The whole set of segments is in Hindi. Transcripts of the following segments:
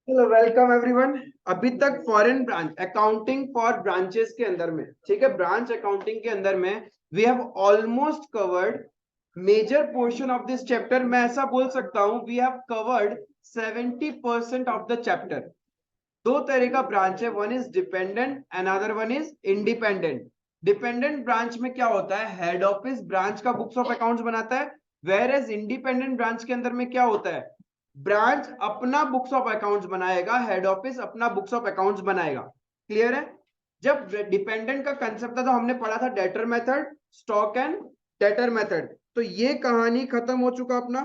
Hello welcome everyone. अभी तक foreign branch accounting for branches के अंदर में, ठीक है, ब्रांच अकाउंटिंग के अंदर में we have almost covered major portion of this chapter. मैं ऐसा बोल सकता हूं we have covered 70% of the chapter. दो तरह का ब्रांच है, one is dependent, another one is independent. Dependent branch में क्या होता है, हेड ऑफिस ब्रांच का बुक्स ऑफ अकाउंट्स बनाता है, वेयर एज इंडिपेंडेंट ब्रांच के अंदर में क्या होता है, ब्रांच अपना बुक्स ऑफ अकाउंट्स बनाएगा, हेड ऑफिस अपना बुक्स ऑफ अकाउंट्स बनाएगा। क्लियर है? जब डिपेंडेंट का कंसेप्ट था तो हमने पढ़ा था debtor method, stock and debtor method. तो ये कहानी खत्म हो चुका अपना।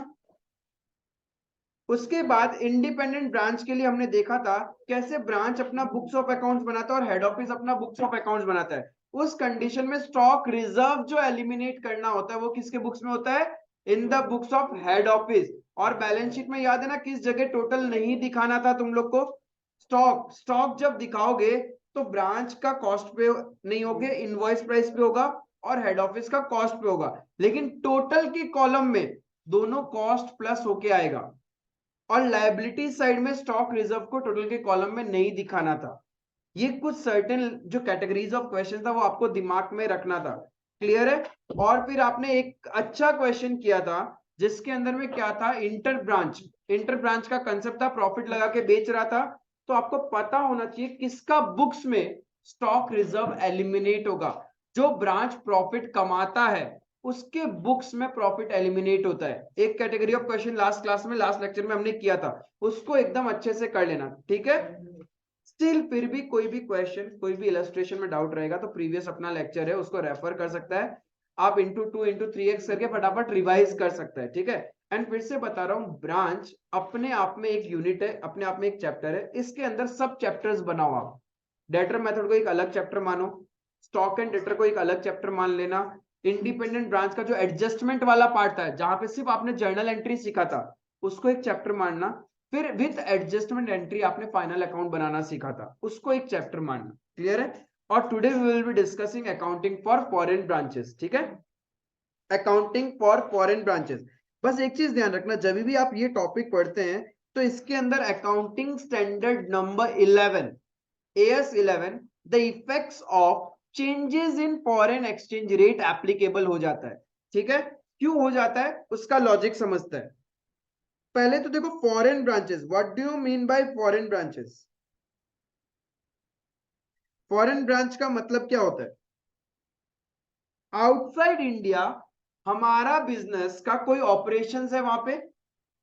उसके बाद इंडिपेंडेंट ब्रांच के लिए हमने देखा था कैसे ब्रांच अपना बुक्स ऑफ अकाउंट्स बनाता है और हेड ऑफिस अपना बुक्स ऑफ अकाउंट्स बनाता है। उस कंडीशन में स्टॉक रिजर्व जो एलिमिनेट करना होता है वो किसके बुक्स में होता है, इन the books of head office. और बैलेंस शीट में याद है ना किस जगह टोटल नहीं दिखाना था तुम लोग को, स्टॉक। स्टॉक जब दिखाओगे तो ब्रांच का कॉस्ट पे नहीं होगे, इनवॉइस प्राइस पे होगा और हेड ऑफिस का कॉस्ट पे होगा, लेकिन टोटल की कॉलम में दोनों कॉस्ट प्लस होके आएगा। और लायबिलिटी साइड में स्टॉक रिजर्व को टोटल के कॉलम में नहीं दिखाना था। ये कुछ सर्टेन जो कैटेगरीज ऑफ क्वेश्चन था वो आपको दिमाग में रखना था। क्लियर है? और फिर आपने एक अच्छा क्वेश्चन किया था जिसके अंदर में क्या था, इंटर ब्रांच। इंटर ब्रांच का कंसेप्ट था प्रॉफिट लगा के बेच रहा था, तो आपको पता होना चाहिए किसका बुक्स में स्टॉक रिजर्व एलिमिनेट होगा। जो ब्रांच प्रॉफिट कमाता है उसके बुक्स में प्रॉफिट एलिमिनेट होता है। एक category of question last class में, लास्ट लेक्चर में हमने किया था, उसको एकदम अच्छे से कर लेना, ठीक है? स्टिल फिर भी कोई भी क्वेश्चन, कोई भी इलस्ट्रेशन में डाउट रहेगा तो प्रीवियस अपना लेक्चर है उसको रेफर कर सकता है। आप इंटू 2 इंटू 3x करके फटाफट रिवाइज कर सकता है, ठीक है? एंड फिर से बता रहा हूं, ब्रांच अपने आप में एक यूनिट है, अपने आप में एक चैप्टर है, इसके अंदर सब चैप्टर्स बनाओ आप। डेटर मेथड को एक अलग चैप्टर मानो, स्टॉक एंड डेटर को एक अलग चैप्टर मान लेना, इंडिपेंडेंट ब्रांच का जो एडजस्टमेंट वाला पार्ट था जहां पे सिर्फ आपने जर्नल एंट्री सीखा था उसको एक चैप्टर मानना, फिर विथ एडजस्टमेंट एंट्री आपने फाइनल अकाउंट बनाना सीखा था उसको एक चैप्टर मानना। क्लियर है? और today we will be discussing accounting for foreign branches, ठीक है? Accounting for foreign branches. बस एक चीज ध्यान रखना, जब भी आप ये टॉपिक पढ़ते हैं तो इसके अंदर accounting standard number 11, AS 11, the effects of changes in foreign exchange rate applicable हो जाता है। ठीक है? क्यों हो जाता है उसका लॉजिक समझता है। पहले तो देखो foreign branches, what do you mean bye foreign branches? Foreign branch का मतलब क्या होता है? आउटसाइड इंडिया हमारा बिजनेस का कोई ऑपरेशन है वहां पे,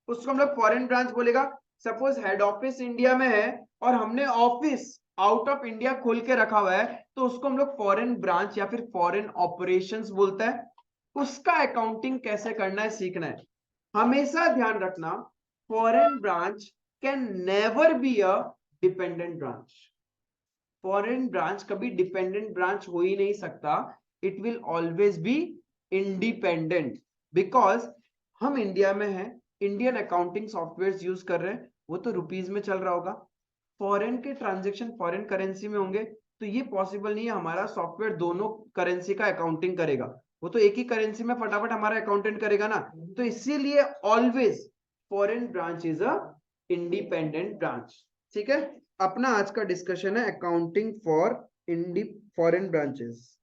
उसको हम लोग फॉरेन ब्रांच बोलेगा। सपोज हेड ऑफिस इंडिया में है और हमने ऑफिस आउट ऑफ इंडिया खोल के रखा हुआ है तो उसको हम लोग फॉरेन ब्रांच या फिर फॉरेन ऑपरेशंस बोलता है। उसका अकाउंटिंग कैसे करना है सीखना है। हमेशा ध्यान रखना, foreign branch can never be a dependent branch. Foreign branch कभी डिपेंडेंट ब्रांच हो ही नहीं सकता। It will always be independent, because हम इंडिया में हैं, इंडियन अकाउंटिंग सॉफ्टवेयर यूज कर रहे हैं, वो तो रुपीज में चल रहा होगा। फॉरेन के ट्रांजेक्शन फॉरेन करेंसी में होंगे तो ये पॉसिबल नहीं है हमारा सॉफ्टवेयर दोनों करेंसी का अकाउंटिंग करेगा। वो तो एक ही करेंसी में फटाफट हमारा अकाउंटेंट करेगा ना। तो इसीलिए always foreign branch is a independent branch. ठीक है? अपना आज का डिस्कशन है accounting for indie foreign branches.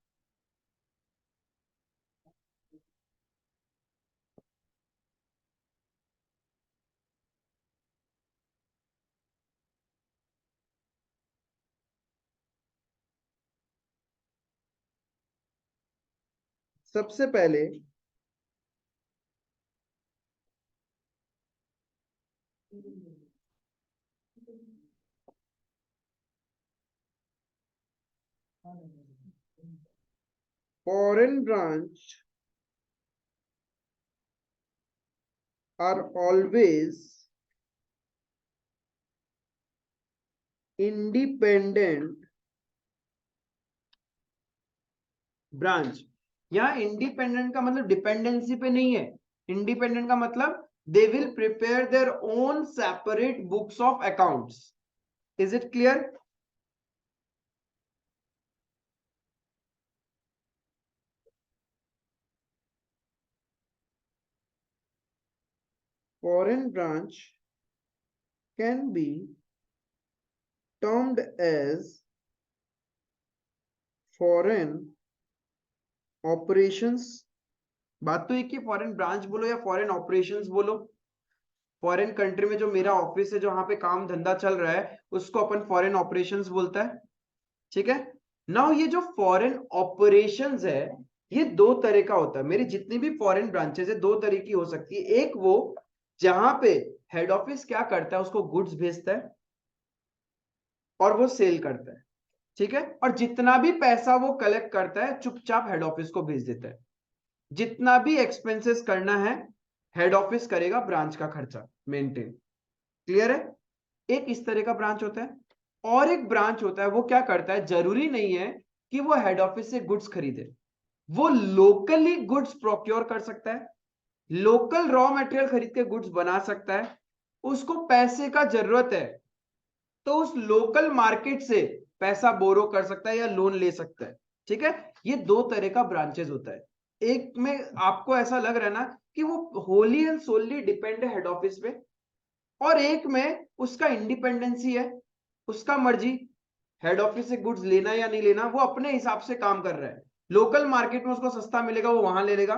सबसे पहले foreign branch are always independent branch. यहाँ इंडिपेंडेंट का मतलब डिपेंडेंसी पे नहीं है, इंडिपेंडेंट का मतलब they will prepare their own separate books of accounts. Is it clear? Foreign branch can be termed as foreign operations. बात तो एक ही, फॉरेन ब्रांच बोलो या फॉरेन ऑपरेशंस बोलो। फॉरेन कंट्री में जो मेरा ऑफिस है, जहां पे काम धंधा चल रहा है, उसको अपन फॉरेन ऑपरेशंस बोलता है। ठीक है। नाउ ये जो फॉरेन ऑपरेशंस है, ये दो तरह का होता है। मेरी जितनी भी फॉरेन ब्रांचेस है, दो तरह की हो सकती है। एक वो जहां पे हेड ऑफिस क्या करता है, उसको गुड्स भेजता है और वो सेल करता है। ठीक है। और जितना भी पैसा वो कलेक्ट करता है, चुपचाप हेड ऑफिस को भेज देता है। जितना भी एक्सपेंसेस करना है, हेड ऑफिस करेगा, ब्रांच का खर्चा मेंटेन। क्लियर है। एक इस तरह का ब्रांच होता है। और एक ब्रांच होता है, वो क्या करता है, जरूरी नहीं है कि वो हेड ऑफिस से गुड्स खरीदे, वो लोकली गुड्स प्रोक्योर कर सकता है, लोकल रॉ मटेरियल खरीद के गुड्स बना सकता है। उसको पैसे का जरूरत है तो उस लोकल मार्केट से पैसा बोरो कर सकता है या लोन ले सकता है। ठीक है। ये दो तरह का ब्रांचेस होता है। एक में आपको ऐसा लग रहा है ना कि वो होली एंड सोलली डिपेंड है हेड ऑफिस पे, और एक में उसका इंडिपेंडेंसी है, उसका मर्जी, हेड ऑफिस से गुड्स लेना या नहीं लेना, वो अपने हिसाब से काम कर रहा है। लोकल मार्केट में उसको सस्ता मिलेगा, वो वहां ले लेगा।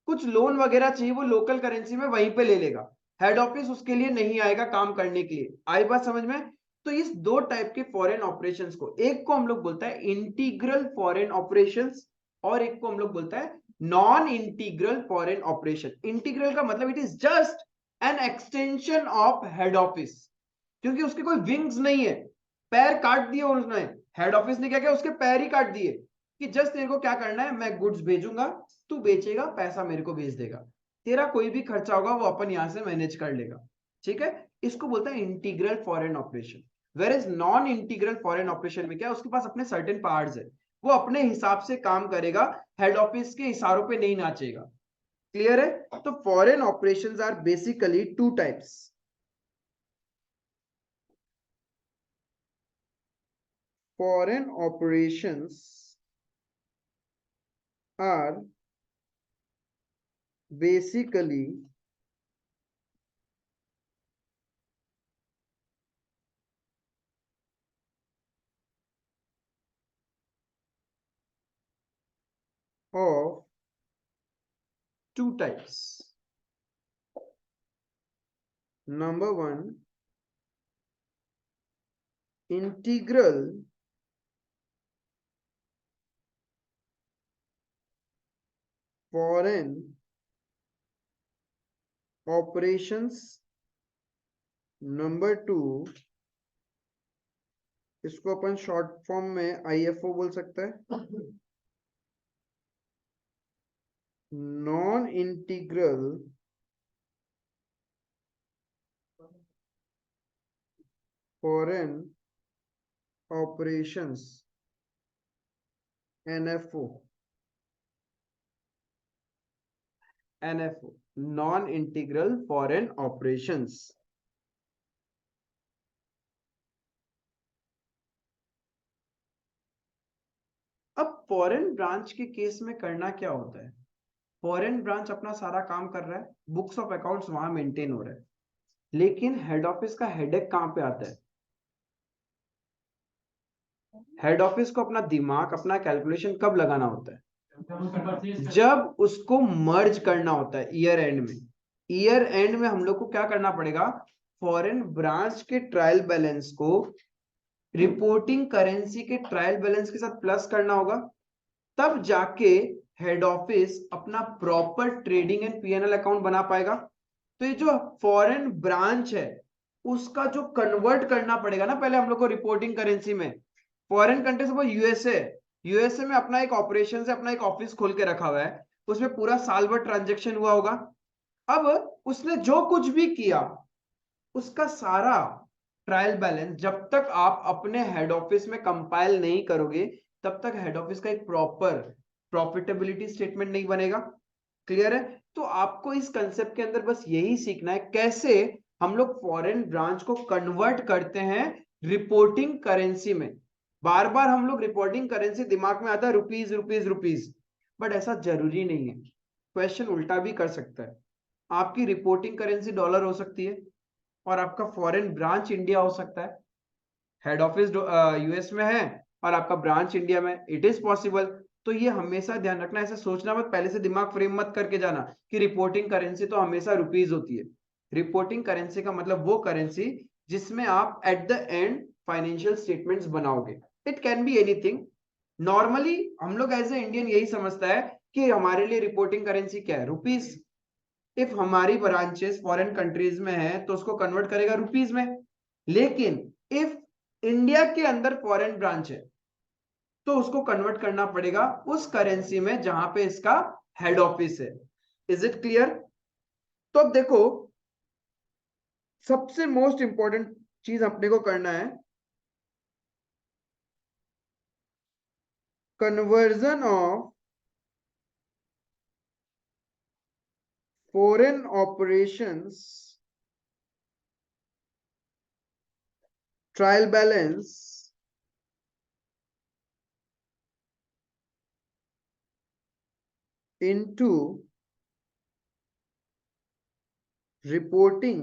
कुछ लोन वगैरह चाहिए, वो लोकल करेंसी में वहीं पे ले लेगा। हेड ऑफिस उसके लिए नहीं आएगा काम करने के लिए। आई बात समझ में। तो इस दो टाइप के फॉरेन ऑपरेशंस को, एक को हम लोग बोलता है इंटीग्रल फॉरेन ऑपरेशंस, और एक को हम लोग बोलता है non integral foreign operation. Integral का मतलब it is just an extension of head office, क्योंकि उसके कोई विंग्स नहीं है, पैर काट दिए उसने। हेड ऑफिस ने क्या किया, उसके पैर ही काट दिए कि जस्ट तेरे को क्या करना है, मैं गुड्स भेजूंगा, तू बेचेगा, पैसा मेरे को भेज देगा, तेरा कोई भी खर्चा होगा वो अपन यहां से मैनेज कर लेगा। ठीक है। इसको बोलता है integral foreign operation. Where is non integral foreign operation में क्या, उसके पास अपने सर्टेन पार्ट्स है, वो अपने हिसाब से काम करेगा, हेड ऑफिस के इशारों पे नहीं नाचेगा। क्लियर है। तो foreign operations are basically two types. Foreign operations are basically of two types. Number one, integral foreign operations. Number two, इसको अपन शॉर्ट फॉर्म में IFO बोल सकता है, non integral foreign operations, NFO। NFO, non integral foreign operations. अब फॉरेन ब्रांच के केस में करना क्या होता है, फॉरेन ब्रांच अपना सारा काम कर रहा है, बुक्स ऑफ अकाउंट्स वहां मेंटेन हो रहा है, लेकिन हेड ऑफिस का हेडेक कहां पे आता है, हेड ऑफिस को अपना दिमाग, अपना कैलकुलेशन कब लगाना होता है, जब उसको मर्ज करना होता है ईयर एंड में। ईयर एंड में हम लोग को क्या करना पड़ेगा, फॉरेन ब्रांच के ट्रायल बैलेंस को रिपोर्टिंग करेंसी के ट्रायल बैलेंस के साथ प्लस करना होगा, तब जाके हेड ऑफिस अपना proper trading and PNL account बना पाएगा। तो ये जो फॉरेन ब्रांच है, उसका जो कन्वर्ट करना पड़ेगा ना पहले हम लोग को रिपोर्टिंग करेंसी में। फॉरेन कंट्री से यूएसए, यूएसए में अपना एक ऑपरेशन से अपना एक ऑफिस खोल के रखा हुआ है, उसमें पूरा साल भर ट्रांजेक्शन हुआ होगा। अब उसने जो कुछ भी किया, उसका सारा ट्रायल बैलेंस जब तक आप अपने हेड ऑफिस में कंपाइल नहीं करोगे, तब तक हेड ऑफिस का एक प्रॉपर प्रॉफिटेबिलिटी स्टेटमेंट नहीं बनेगा। क्लियर है। तो आपको इस कंसेप्ट के अंदर बस यही सीखना है, कैसे हम लोग फॉरेन ब्रांच को कन्वर्ट करते हैं रिपोर्टिंग करेंसी में। बार बार हम लोग रिपोर्टिंग करेंसी दिमाग में आता है रुपीज रुपीज रुपीज, बट ऐसा जरूरी नहीं है। क्वेश्चन उल्टा भी कर सकता है, आपकी रिपोर्टिंग करेंसी डॉलर हो सकती है और आपका फॉरेन ब्रांच इंडिया हो सकता है। हेड ऑफिस यूएस में है और आपका ब्रांच इंडिया में, इट इज पॉसिबल। तो ये हमेशा ध्यान रखना, ऐसे सोचना मत, पहले से दिमाग फ्रेम मत करके जाना कि रिपोर्टिंग करेंसी तो हमेशा रुपीज होती है। रिपोर्टिंग करेंसी का मतलब वो करेंसी जिसमें आप at the end financial statements बनाओगे। It can be anything. Normally हम लोग एज ए इंडियन यही समझता है कि हमारे लिए रिपोर्टिंग करेंसी क्या है, रुपीज। इफ हमारी ब्रांचेस फॉरेन कंट्रीज में है तो उसको कन्वर्ट करेगा रुपीज में। लेकिन इफ इंडिया के अंदर फॉरेन ब्रांच है तो उसको कन्वर्ट करना पड़ेगा उस करेंसी में जहां पे इसका हेड ऑफिस है। Is it clear? तो अब देखो, सबसे मोस्ट इंपॉर्टेंट चीज अपने को करना है, conversion of foreign operations trial balance into reporting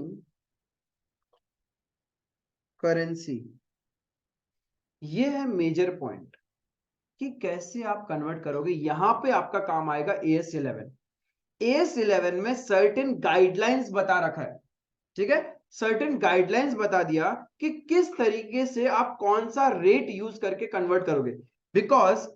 currency. ये है मेजर पॉइंट कि कैसे आप कन्वर्ट करोगे। यहां पे आपका काम आएगा AS11। AS11 में सर्टेन गाइडलाइंस बता रखा है, ठीक है। सर्टेन गाइडलाइंस बता दिया कि किस तरीके से आप कौन सा रेट यूज करके कन्वर्ट करोगे। Because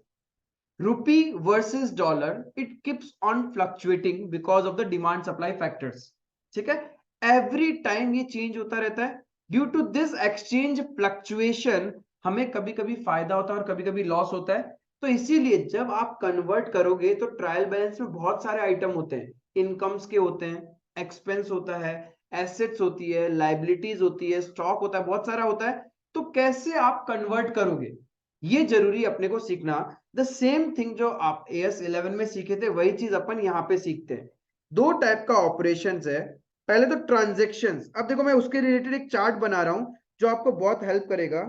rupee versus dollar it keeps on fluctuating because of the demand supply factors, ठीक है। एवरी टाइम ये चेंज होता रहता है। Due to this exchange fluctuation हमें कभी कभी फायदा होता है और कभी कभी लॉस होता है। तो इसीलिए जब आप कन्वर्ट करोगे तो ट्रायल बैलेंस में बहुत सारे आइटम होते हैं, इनकम्स के होते हैं, एक्सपेंस होता है, एसेट्स होती है, लाइबिलिटीज होती है, स्टॉक होता है, बहुत सारा होता है। तो कैसे आप कन्वर्ट करोगे ये जरूरी अपने को सीखना। द सेम थिंग जो आप AS11 में सीखे थे वही चीज अपन यहाँ पे सीखते हैं। दो टाइप का ऑपरेशंस है। पहले तो ट्रांजैक्शंस। अब देखो मैं उसके रिलेटेड एक चार्ट बना रहा हूं जो आपको बहुत हेल्प करेगा।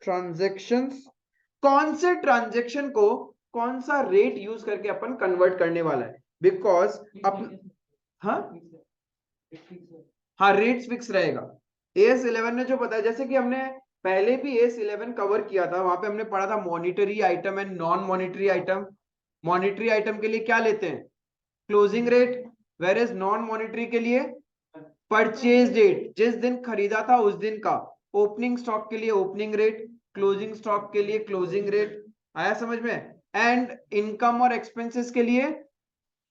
ट्रांजैक्शंस, कौन से ट्रांजैक्शन को कौन सा रेट यूज करके अपन कन्वर्ट करने वाला है। बिकॉज अपन, हाँ हाँ रेट्स फिक्स रहेगा। AS11 ने जो बताया, जैसे कि हमने पहले भी AS11 कवर किया था, वहां पे हमने पढ़ा था monetary item and non monetary item. Monetary item के लिए क्या लेते हैं, closing rate, where as non monetary के लिए परचेज डेट, जिस दिन खरीदा था उस दिन का। ओपनिंग स्टॉक के लिए ओपनिंग रेट, क्लोजिंग स्टॉक के लिए क्लोजिंग रेट। आया समझ में? एंड इनकम और एक्सपेंसेस के लिए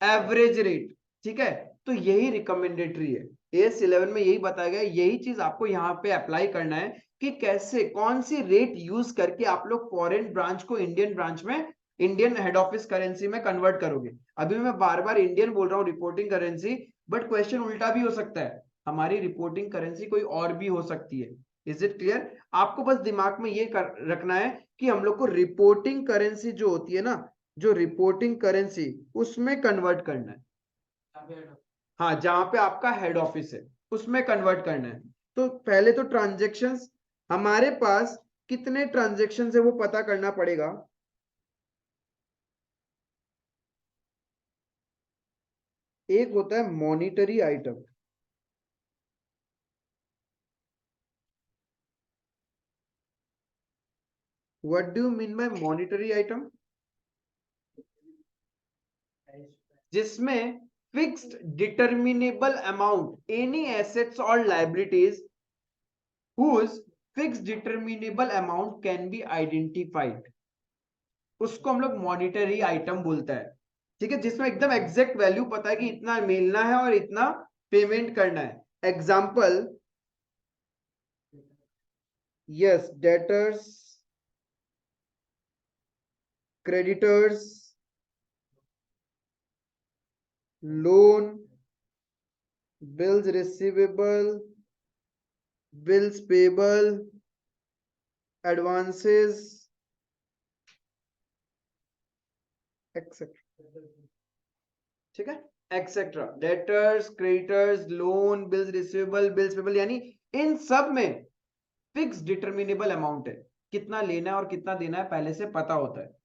एवरेज रेट, ठीक है। तो यही रिकमेंडेटरी है। AS11 में यही बताया गया, यही चीज आपको यहाँ पे अप्लाई करना है कि कैसे कौन सी रेट यूज करके आप लोग फॉरेन ब्रांच को इंडियन ब्रांच में, इंडियन हेड ऑफिस करेंसी में कन्वर्ट करोगे। अभी मैं बार बार इंडियन बोल रहा हूँ रिपोर्टिंग करेंसी, बट क्वेश्चन उल्टा भी हो सकता है, हमारी रिपोर्टिंग करेंसी कोई और भी हो सकती है। Is it clear? आपको बस दिमाग में ये रखना है कि हम लोग को रिपोर्टिंग करेंसी जो होती है ना, जो रिपोर्टिंग करेंसी उसमें कन्वर्ट करना है। हाँ जहां पे आपका हेड ऑफिस है उसमें कन्वर्ट करना है। तो पहले तो ट्रांजैक्शंस, हमारे पास कितने ट्रांजैक्शंस है वो पता करना पड़ेगा। एक होता है monetary item. What do you mean by monetary item? जिसमें fixed determinable amount any assets और liabilities whose fixed determinable amount can be identified, उसको हम लोग मॉनिटरी आइटम बोलता है, ठीक है। जिसमें एकदम एग्जैक्ट वैल्यू पता है कि इतना मिलना है और इतना पेमेंट करना है। Example, yes, debtors, creditors, loan, bills receivable, bills payable, advances, etcetera, ठीक है। Etcetera, debtors, creditors, loan, bills receivable, bills payable, यानी इन सब में फिक्स डिटर्मिनेबल अमाउंट है, कितना लेना है और कितना देना है पहले से पता होता है।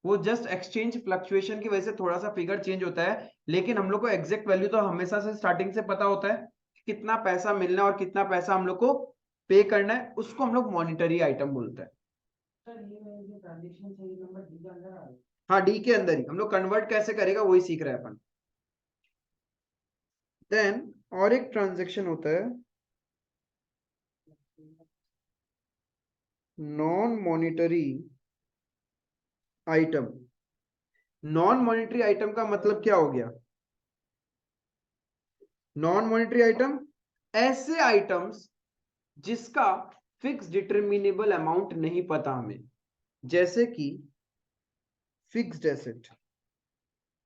वो जस्ट एक्सचेंज फ्लक्चुएशन की वजह से थोड़ा सा फिगर चेंज होता है, लेकिन हम लोग को एग्जैक्ट वैल्यू तो हमेशा से स्टार्टिंग से पता होता है कि कितना पैसा मिलना है और कितना पैसा हम लोग को पे करना है, उसको हम लोग मॉनिटरी आइटम बोलते हैं। हाँ, डी के अंदर ही हम लोग कन्वर्ट कैसे करेगा वही सीख रहे हैं अपन। देन और एक ट्रांजेक्शन होता है non monetary item. Non monetary item का मतलब क्या हो गया? नॉन मॉनिटरी आइटम ऐसे आइटम्स जिसका फिक्स डिटरमिनेबल अमाउंट नहीं पता हमें, जैसे कि फिक्स्ड एसेट,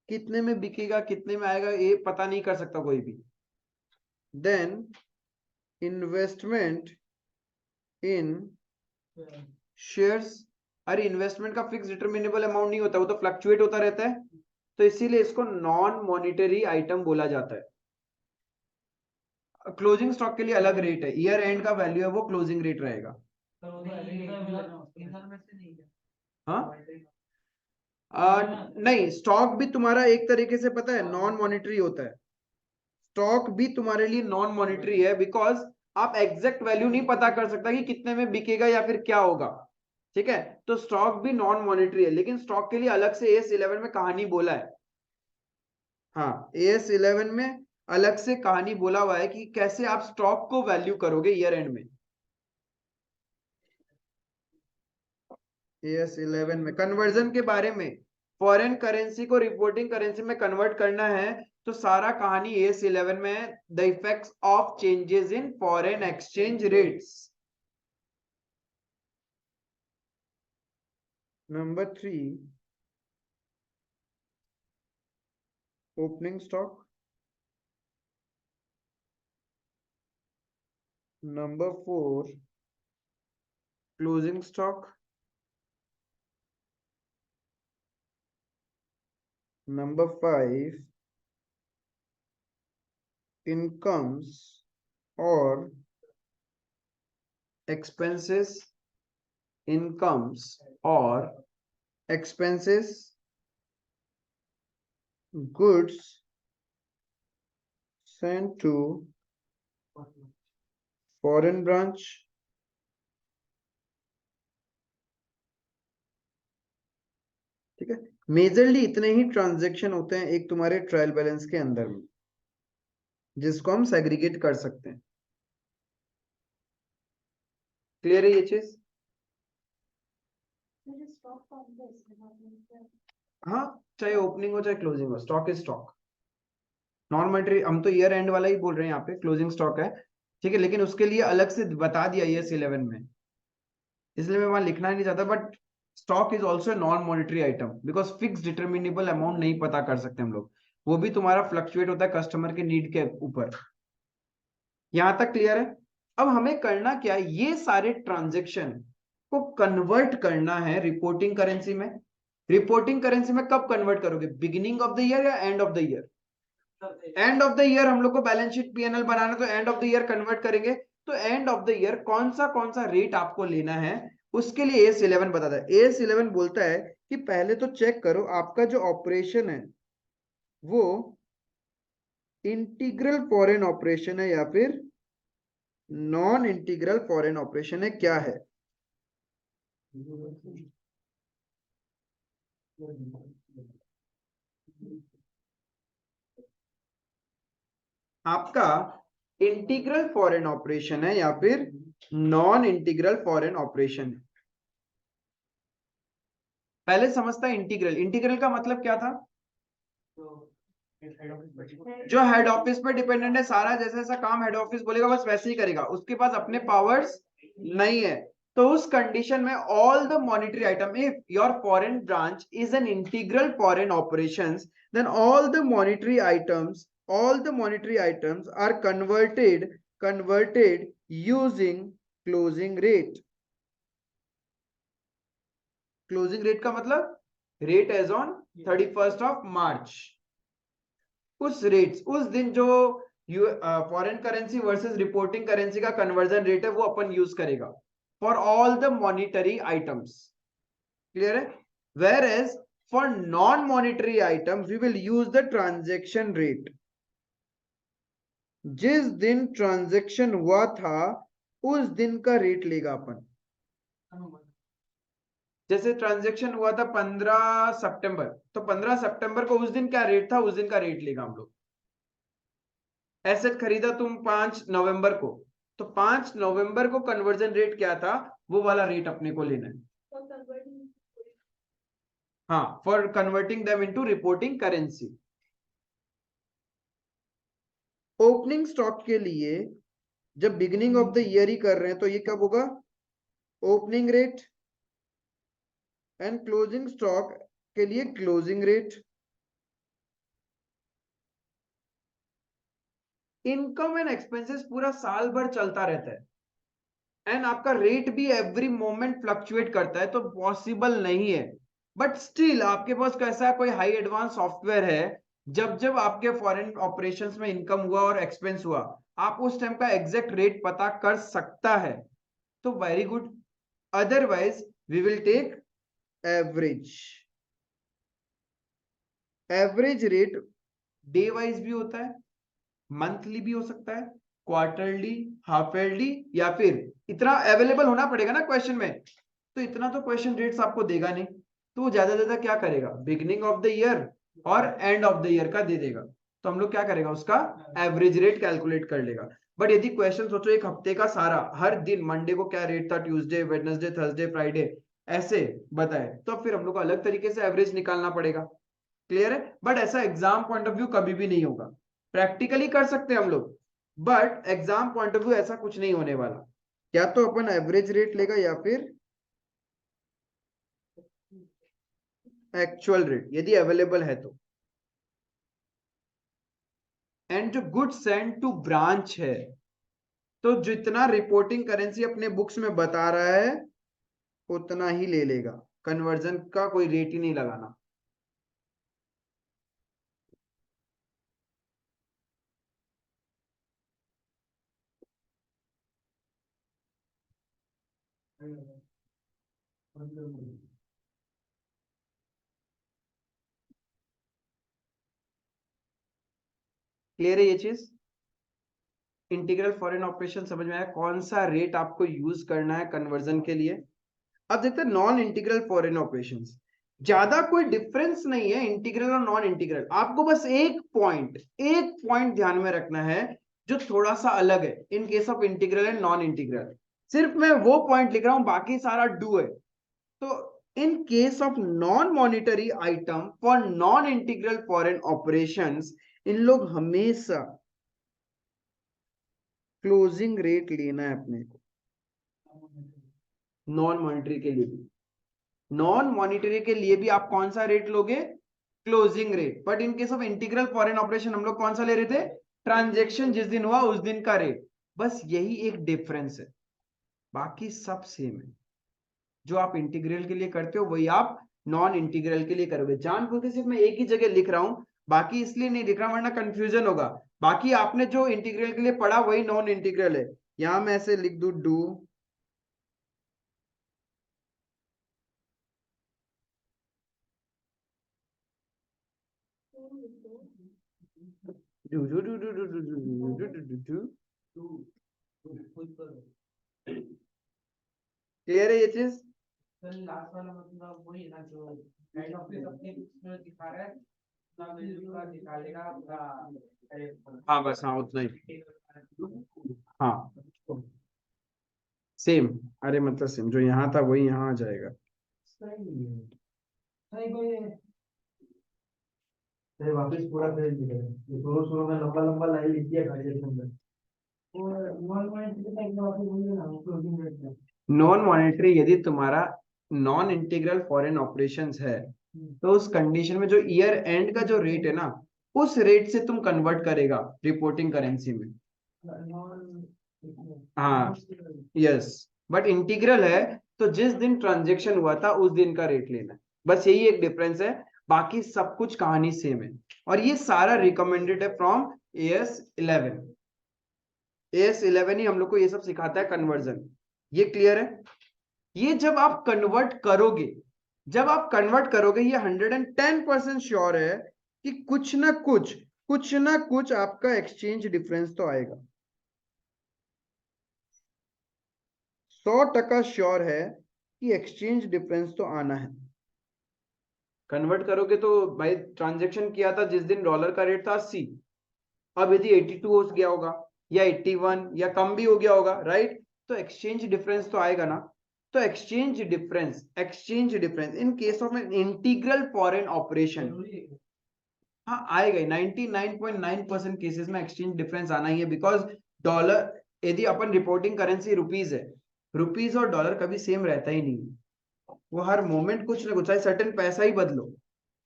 कितने में बिकेगा कितने में आएगा ये पता नहीं कर सकता कोई भी। देन इन्वेस्टमेंट इन शेयर्स, अरे इन्वेस्टमेंट का फिक्स डिटरमिनेबल अमाउंट नहीं होता, वो तो फ्लक्चुएट होता रहता है, तो इसीलिए इसको नॉन मॉनिटरी आइटम बोला जाता है। क्लोजिंग स्टॉक के लिए अलग रेट है, ईयर एंड का वैल्यू है वो क्लोजिंग रेट रहेगा। हाँ, नहीं, स्टॉक भी तुम्हारा एक तरीके से पता है नॉन मॉनिटरी होता है। स्टॉक भी तुम्हारे लिए नॉन मॉनिटरी है, बिकॉज आप एग्जैक्ट वैल्यू नहीं पता कर सकता कि कितने में बिकेगा या फिर क्या होगा। ठीक है, तो स्टॉक भी नॉन मॉनिटरी है, लेकिन स्टॉक के लिए अलग से AS11 में कहानी बोला है। हाँ, AS11 में अलग से कहानी बोला हुआ है कि कैसे आप स्टॉक को वैल्यू करोगे ईयर एंड में। AS11 में कन्वर्जन के बारे में, फॉरेन करेंसी को रिपोर्टिंग करेंसी में कन्वर्ट करना है, तो सारा कहानी AS11 में है, the effects of changes in foreign exchange rates. Number 3 opening stock. Number 4 closing stock. Number 5 incomes और एक्सपेंसेस, इनकम्स और expenses, goods sent to foreign branch, ठीक है। मेजरली इतने ही ट्रांजैक्शन होते हैं एक तुम्हारे ट्रायल बैलेंस के अंदर में, जिसको हम सेग्रीगेट कर सकते हैं। क्लियर है ये चीज? हाँ, चाहे ओपनिंग हो चाहे क्लोजिंग हो, stock is stock. Non monetary हम तो ईयर एंड वाला ही बोल रहे हैं, यहाँ पे क्लोजिंग स्टॉक है, ठीक है, लेकिन उसके लिए अलग से बता दिया AS11 में, इसलिए मैं वहां लिखना ही नहीं चाहता। But stock is also non monetary item, because fix determinable amount नहीं पता कर सकते हम लोग, वो भी तुम्हारा फ्लक्चुएट होता है कस्टमर के नीड के ऊपर। यहां तक क्लियर है? अब हमें करना क्या है, ये सारे ट्रांजेक्शन को कन्वर्ट करना है रिपोर्टिंग करेंसी में। रिपोर्टिंग करेंसी में कब कन्वर्ट करोगे, बिगिनिंग ऑफ द ईयर या end of the year? End of the year हम लोग को बैलेंस शीट PNL बनाना, तो end of the year convert करेंगे। तो एंड ऑफ द ईयर कौन सा रेट आपको लेना है, उसके लिए AS11 बताता है। AS11 बोलता है कि पहले तो चेक करो आपका जो ऑपरेशन है वो इंटीग्रल फॉरेन ऑपरेशन है या फिर नॉन इंटीग्रल फॉरेन ऑपरेशन है, क्या है। आपका इंटीग्रल फॉरेन ऑपरेशन है या फिर नॉन इंटीग्रल फॉरेन ऑपरेशन है। पहले समझता है इंटीग्रल। इंटीग्रल का मतलब क्या था? जो हेड ऑफिस पे डिपेंडेंट है, सारा जैसा जैसा काम हेड ऑफिस बोलेगा बस वैसे ही करेगा, उसके पास अपने पावर्स नहीं है। तो उस कंडीशन में all the monetary item, if your foreign branch is an integral foreign operations, then all the monetary items are converted using closing rate. Closing rate का मतलब rate as on 31st of March. उस रेट्स उस दिन जो foreign currency versus reporting currency का कन्वर्जन रेट है वो अपन यूज करेगा for all the monetary items. Clear है? Whereas for non monetary item we will use the transaction rate. जिस दिन ट्रांजेक्शन हुआ था उस दिन का रेट लेगा अपन। जैसे ट्रांजैक्शन हुआ था 15 सितंबर, तो 15 सितंबर को उस दिन क्या रेट था, उस दिन का रेट लेगा हम लोग। एसेट खरीदा तुम 5 नवंबर को, तो 5 नवंबर को कन्वर्जन रेट क्या था, वो वाला रेट अपने को लेना है। हाँ, for converting them into reporting currency. Opening stock के लिए जब बिगिनिंग ऑफ द ईयर ही कर रहे हैं तो ये कब होगा, opening rate, and closing stock के लिए closing rate. Income and expenses पूरा साल भर चलता रहता है, एंड आपका रेट भी एवरी मोमेंट फ्लक्चुएट करता है, तो पॉसिबल नहीं है। बट स्टिल आपके पास कैसा कोई हाई एडवांस सॉफ्टवेयर है, जब जब आपके फॉरेन ऑपरेशंस में इनकम हुआ और एक्सपेंस हुआ, आप उस टाइम का एग्जैक्ट रेट पता कर सकता है, तो very good. Otherwise we will take average. Average rate day wise भी होता है, मंथली भी हो सकता है, क्वार्टरली, हाफ ईयरली, या फिर इतना अवेलेबल होना पड़ेगा ना क्वेश्चन में, तो इतना तो क्वेश्चन रेट्स आपको देगा नहीं, तो वो ज्यादा ज्यादा क्या करेगा, बिगिनिंग ऑफ द ईयर और एंड ऑफ द ईयर का दे देगा, तो हम लोग क्या करेगा, उसका एवरेज रेट कैलकुलेट कर लेगा। बट यदि क्वेश्चन सोचो एक हफ्ते का सारा, हर दिन मंडे को क्या रेट था, ट्यूसडे, वेडनेसडे, थर्सडे, फ्राइडे, ऐसे बताए, तो फिर हम लोग को अलग तरीके से एवरेज निकालना पड़ेगा। क्लियर है? बट ऐसा एग्जाम पॉइंट ऑफ व्यू कभी भी नहीं होगा। प्रैक्टिकली कर सकते हैं हम लोग, but exam point of view ऐसा कुछ नहीं होने वाला। क्या तो अपन एवरेज रेट लेगा या फिर एक्चुअल रेट, यदि अवेलेबल है तो। एंड जो गुड्स सेंड टू ब्रांच है, तो जितना रिपोर्टिंग करेंसी अपने बुक्स में बता रहा है उतना ही ले लेगा, कन्वर्जन का कोई रेट ही नहीं लगाना। क्लियर है ये चीज? इंटीग्रल फॉरेन ऑपरेशन समझ में आया, कौन सा रेट आपको यूज करना है कन्वर्जन के लिए। अब देखते हैं नॉन इंटीग्रल फॉरेन ऑपरेशंस। ज्यादा कोई डिफरेंस नहीं है इंटीग्रल और नॉन इंटीग्रल, आपको बस एक पॉइंट ध्यान में रखना है जो थोड़ा सा अलग है इन case of integral and non integral. सिर्फ मैं वो पॉइंट लिख रहा हूं, बाकी सारा डू है। तो in case of non monetary item for non integral foreign operations, इन लोग हमेशा क्लोजिंग रेट लेना है अपने को, नॉन मॉनिटरी के लिए भी। नॉन मॉनिटरी के लिए भी आप कौन सा रेट लोगे, closing rate. But in case of integral foreign operation हम लोग कौन सा ले रहे थे, ट्रांजेक्शन जिस दिन हुआ उस दिन का रेट। बस यही एक डिफरेंस है, बाकी सब सेम है। जो आप इंटीग्रल के लिए करते हो वही आप नॉन इंटीग्रल के लिए करोगे। जानबूझ के सिर्फ मैं एक ही जगह लिख रहा हूं, बाकी इसलिए नहीं लिख रहा वरना कंफ्यूजन होगा। बाकी आपने जो इंटीग्रल के लिए पढ़ा वही नॉन इंटीग्रल है। यहां मैं ऐसे लिख दू do do do do do do do do do do do. Clear है ये चीज? लास्ट वाला मतलब वही ना जो हेड ऑफिस अपने उसमें दिखा रहा है, ना वैल्यू का निकालेगा पूरा। हाँ बस, हाँ उतना ही। हाँ सेम, अरे मतलब सेम जो यहाँ था वही यहाँ आ जाएगा। सही है। सही कोई फिर वापस पूरा पेज दिखेगा, ये शुरू शुरू में लंबा लंबा लाइन लिख दिया गाड़ी के अंदर। और नॉन मॉनेटरी का एक बार बोलिए ना, क्लोजिंग रेट का। नॉन मॉनेटरी यदि तुम्हारा नॉन इंटीग्रल फॉरेन ऑपरेशंस है, तो उस कंडीशन में जो ईयर एंड का जो रेट है ना, उस रेट से तुम कन्वर्ट करेगा रिपोर्टिंग करेंसी में। हाँ यस। बट इंटीग्रल है तो जिस दिन ट्रांजेक्शन हुआ था उस दिन का रेट लेना है, बस यही एक डिफरेंस है, बाकी सब कुछ कहानी सेम है। और ये सारा रिकमेंडेड है फ्रॉम AS11। AS11 ही हम लोग को ये सब सिखाता है कन्वर्जन। ये क्लियर है? ये जब आप कन्वर्ट करोगे ये 110% श्योर है कि कुछ ना कुछ आपका एक्सचेंज डिफरेंस तो आएगा। 100% श्योर है कि एक्सचेंज डिफरेंस तो आना है। कन्वर्ट करोगे तो भाई ट्रांजेक्शन किया था जिस दिन डॉलर का रेट था 80, अब यदि 82 हो गया होगा या 81 या कम भी हो गया होगा, राइट, तो एक्सचेंज डिफरेंस तो आएगा ना। तो exchange difference in case of N integral foreign operation, हाँ आएगा ही। 99.9% केसेस में एक्सचेंज डिफरेंस आना ही है, बिकॉज डॉलर, यदि अपन रिपोर्टिंग करेंसी रुपीज है, रुपीज और डॉलर कभी सेम रहता ही नहीं, वो हर मोमेंट कुछ ना कुछ, चाहे सर्टेन पैसा ही बदलो,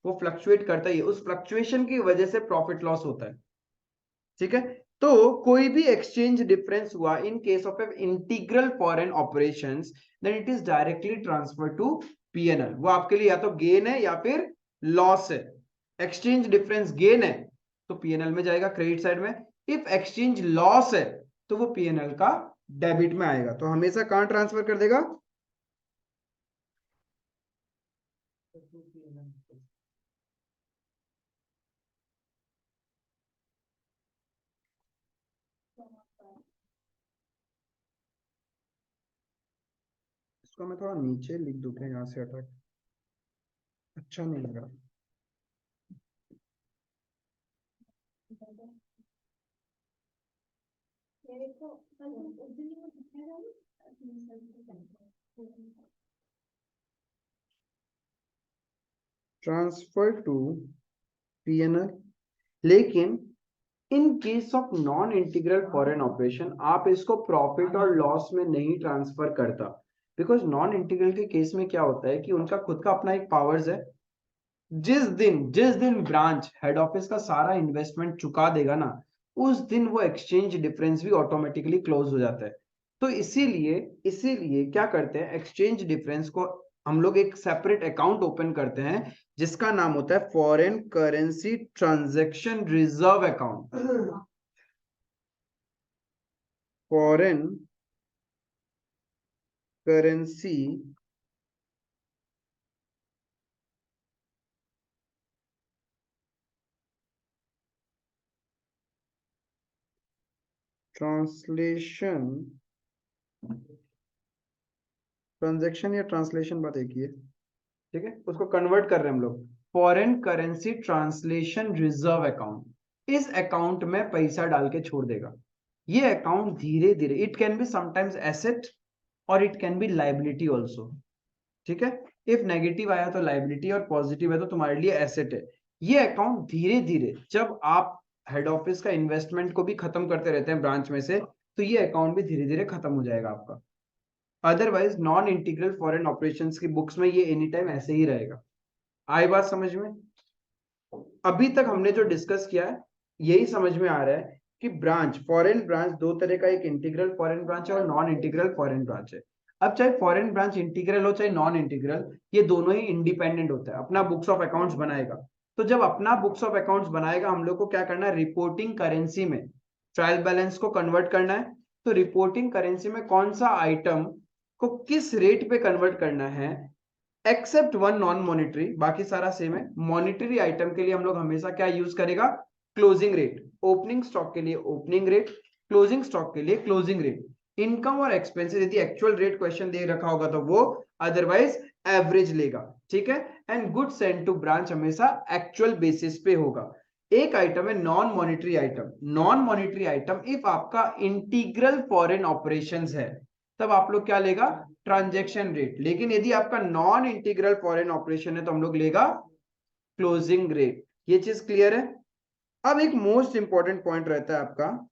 वो फ्लक्चुएट करता ही है, उस फ्लक्चुएशन की वजह से प्रॉफिट लॉस होता है, ठीक है। तो कोई भी एक्सचेंज डिफरेंस हुआ in case of integral foreign operations, then it is directly transfer to PNL. वो आपके लिए या तो गेन है या फिर लॉस है। एक्सचेंज डिफरेंस गेन है तो पीएनएल में जाएगा क्रेडिट साइड में, इफ एक्सचेंज लॉस है तो वो पीएनएल का डेबिट में आएगा। तो हमेशा कहां ट्रांसफर कर देगा? इसको मैं थोड़ा नीचे लिख दूंगा, यहाँ से हटा, अच्छा नहीं लग रहा। ट्रांसफर टू पीएनएल, लेकिन इन case of non integral foreign operation आप इसको प्रॉफिट और लॉस में नहीं ट्रांसफर करता, बिकॉज नॉन इंटीग्रल के केस में क्या होता है कि उनका खुद का अपना एक पावर्स है। जिस दिन ब्रांच हेड ऑफिस का सारा इन्वेस्टमेंट चुका देगा ना, उस दिन वो एक्सचेंज डिफरेंस भी ऑटोमेटिकली क्लोज हो जाता है। तो इसीलिए इसीलिए क्या करते हैं, एक्सचेंज डिफरेंस को हम लोग एक सेपरेट अकाउंट ओपन करते हैं जिसका नाम होता है foreign currency transaction reserve account. Foreign currency translation, transaction या ट्रांसलेशन बात एक ही है, ठीक है, उसको कन्वर्ट कर रहे हैं हम लोग। Foreign currency translation reserve account, इस अकाउंट में पैसा डाल के छोड़ देगा। ये अकाउंट धीरे धीरे, it can be sometimes asset और it can be liability also, ठीक है। इफ नेगेटिव आया तो लाइबिलिटी और पॉजिटिव है तो तुम्हारे लिए एसेट है। ये अकाउंट धीरे धीरे, जब आप हेड ऑफिस का इन्वेस्टमेंट को भी खत्म करते रहते हैं ब्रांच में से, तो ये अकाउंट भी धीरे धीरे खत्म हो जाएगा आपका। Otherwise non integral foreign operations की बुक्स में ये एनी टाइम ऐसे ही रहेगा। आई बात समझ में? अभी तक हमने जो डिस्कस किया है यही समझ में आ रहा है कि ब्रांच, फॉरेन ब्रांच दो तरह का, एक इंटीग्रल फॉरेन ब्रांच है और नॉन इंटीग्रल फॉरेन ब्रांच है। अब चाहे फॉरेन ब्रांच इंटीग्रल हो चाहे नॉन इंटीग्रल, ये दोनों ही इंडिपेंडेंट होता है, अपना बुक्स ऑफ अकाउंट्स बनाएगा। तो जब अपना बुक्स ऑफ अकाउंट्स बनाएगा, हम लोग को क्या करना है, रिपोर्टिंग करेंसी में ट्रायल बैलेंस को कन्वर्ट करना है। तो रिपोर्टिंग करेंसी में कौन सा आइटम को किस रेट पे कन्वर्ट करना है, एक्सेप्ट वन नॉन मॉनिटरी, बाकी सारा सेम है। मॉनिटरी आइटम के लिए हम लोग हमेशा क्या यूज करेगा, क्लोजिंग रेट। ओपनिंग स्टॉक के लिए ओपनिंग रेट, क्लोजिंग स्टॉक के लिए क्लोजिंग रेट। इनकम और एक्सपेंसेस यदि एक्चुअल रेट क्वेश्चन दे रखा होगा तो वो, अदरवाइज एवरेज लेगा, ठीक है। And good send to branch हमेशा एक्चुअल बेसिस पे होगा। एक आइटम है non monetary item. Non monetary item if आपका इंटीग्रल फॉरेन ऑपरेशंस है तब आप लोग क्या लेगा, ट्रांजैक्शन रेट। लेकिन यदि आपका नॉन इंटीग्रल फॉरेन ऑपरेशन है तो हम लोग लेगा क्लोजिंग रेट। ये चीज क्लियर है? अब एक मोस्ट इंपॉर्टेंट पॉइंट रहता है आपका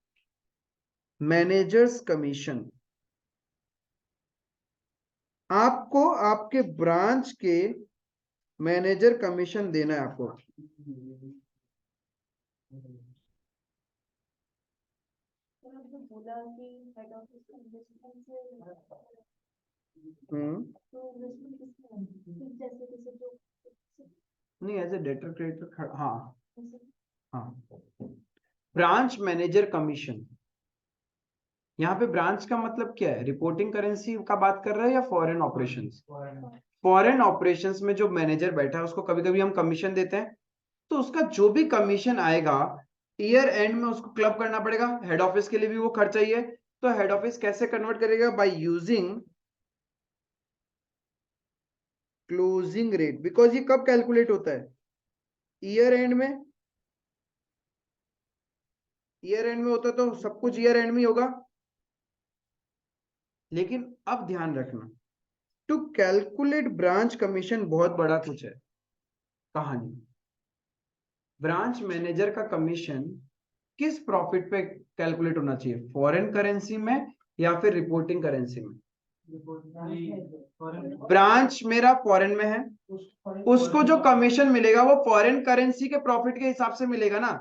मैनेजर्स कमीशन। आपको आपके ब्रांच के मैनेजर कमीशन देना है आपको। नहीं, एज ए डेटर क्रेडिटर, हाँ हाँ। ब्रांच मैनेजर कमीशन, यहाँ पे ब्रांच का मतलब क्या है, रिपोर्टिंग करेंसी का बात कर रहे हैं या फॉरेन ऑपरेशंस? फॉरेन ऑपरेशंस में जो मैनेजर बैठा है उसको कभी कभी हम कमीशन देते हैं, तो उसका जो भी कमीशन आएगा ईयर एंड में उसको क्लब करना पड़ेगा। हेड ऑफिस के लिए भी वो खर्चा ही है, तो हेड ऑफिस कैसे कन्वर्ट करेगा, by using closing rate, because ये कब कैलकुलेट होता है? ईयर एंड में। ईयर एंड में होता तो सब कुछ ईयर एंड में होगा। लेकिन अब ध्यान रखना, टू कैलकुलेट ब्रांच कमीशन बहुत बड़ा कुछ है कहानी। ब्रांच मैनेजर का कमीशन किस प्रॉफिट पे कैलकुलेट होना चाहिए, फॉरेन करेंसी में या फिर रिपोर्टिंग करेंसी में? ब्रांच मेरा फॉरेन में है, उसको जो कमीशन मिलेगा वो फॉरेन करेंसी के प्रॉफिट के हिसाब से मिलेगा ना।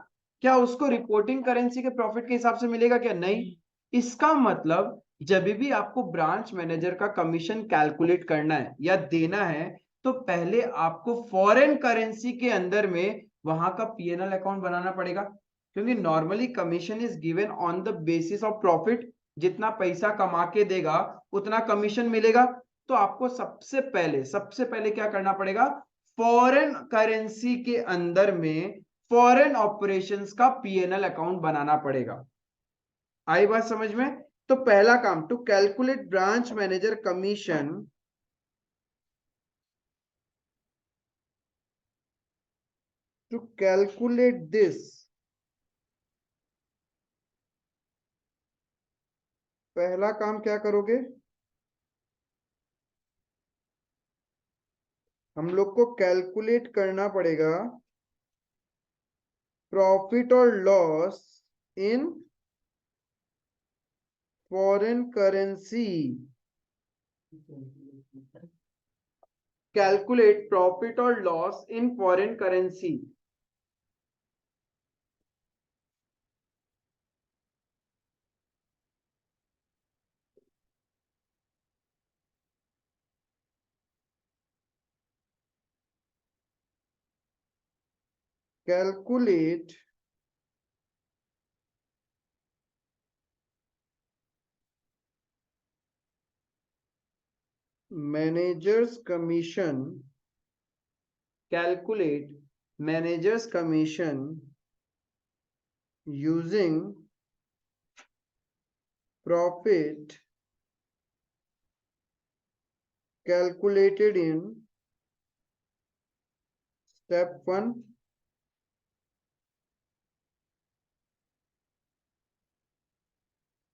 क्या उसको रिपोर्टिंग करेंसी के प्रॉफिट के हिसाब से मिलेगा क्या? नहीं। इसका मतलब जब भी आपको ब्रांच मैनेजर का कमीशन कैलकुलेट करना है या देना है, तो पहले आपको फॉरेन करेंसी के अंदर में वहां का पीएनएल अकाउंट बनाना पड़ेगा, क्योंकि normally commission is given on the basis of profit. जितना पैसा कमा के देगा उतना कमीशन मिलेगा। तो आपको सबसे पहले क्या करना पड़ेगा, फॉरेन करेंसी के अंदर में फॉरेन ऑपरेशंस का पीएनएल अकाउंट बनाना पड़ेगा। आई बात समझ में? तो पहला काम, to calculate branch manager commission, to calculate this, पहला काम क्या करोगे, हम लोग को कैलकुलेट करना पड़ेगा प्रॉफिट और loss in foreign currency. Calculate profit और loss in foreign currency. Calculate managers commission, calculate managers commission using profit calculated in step 1,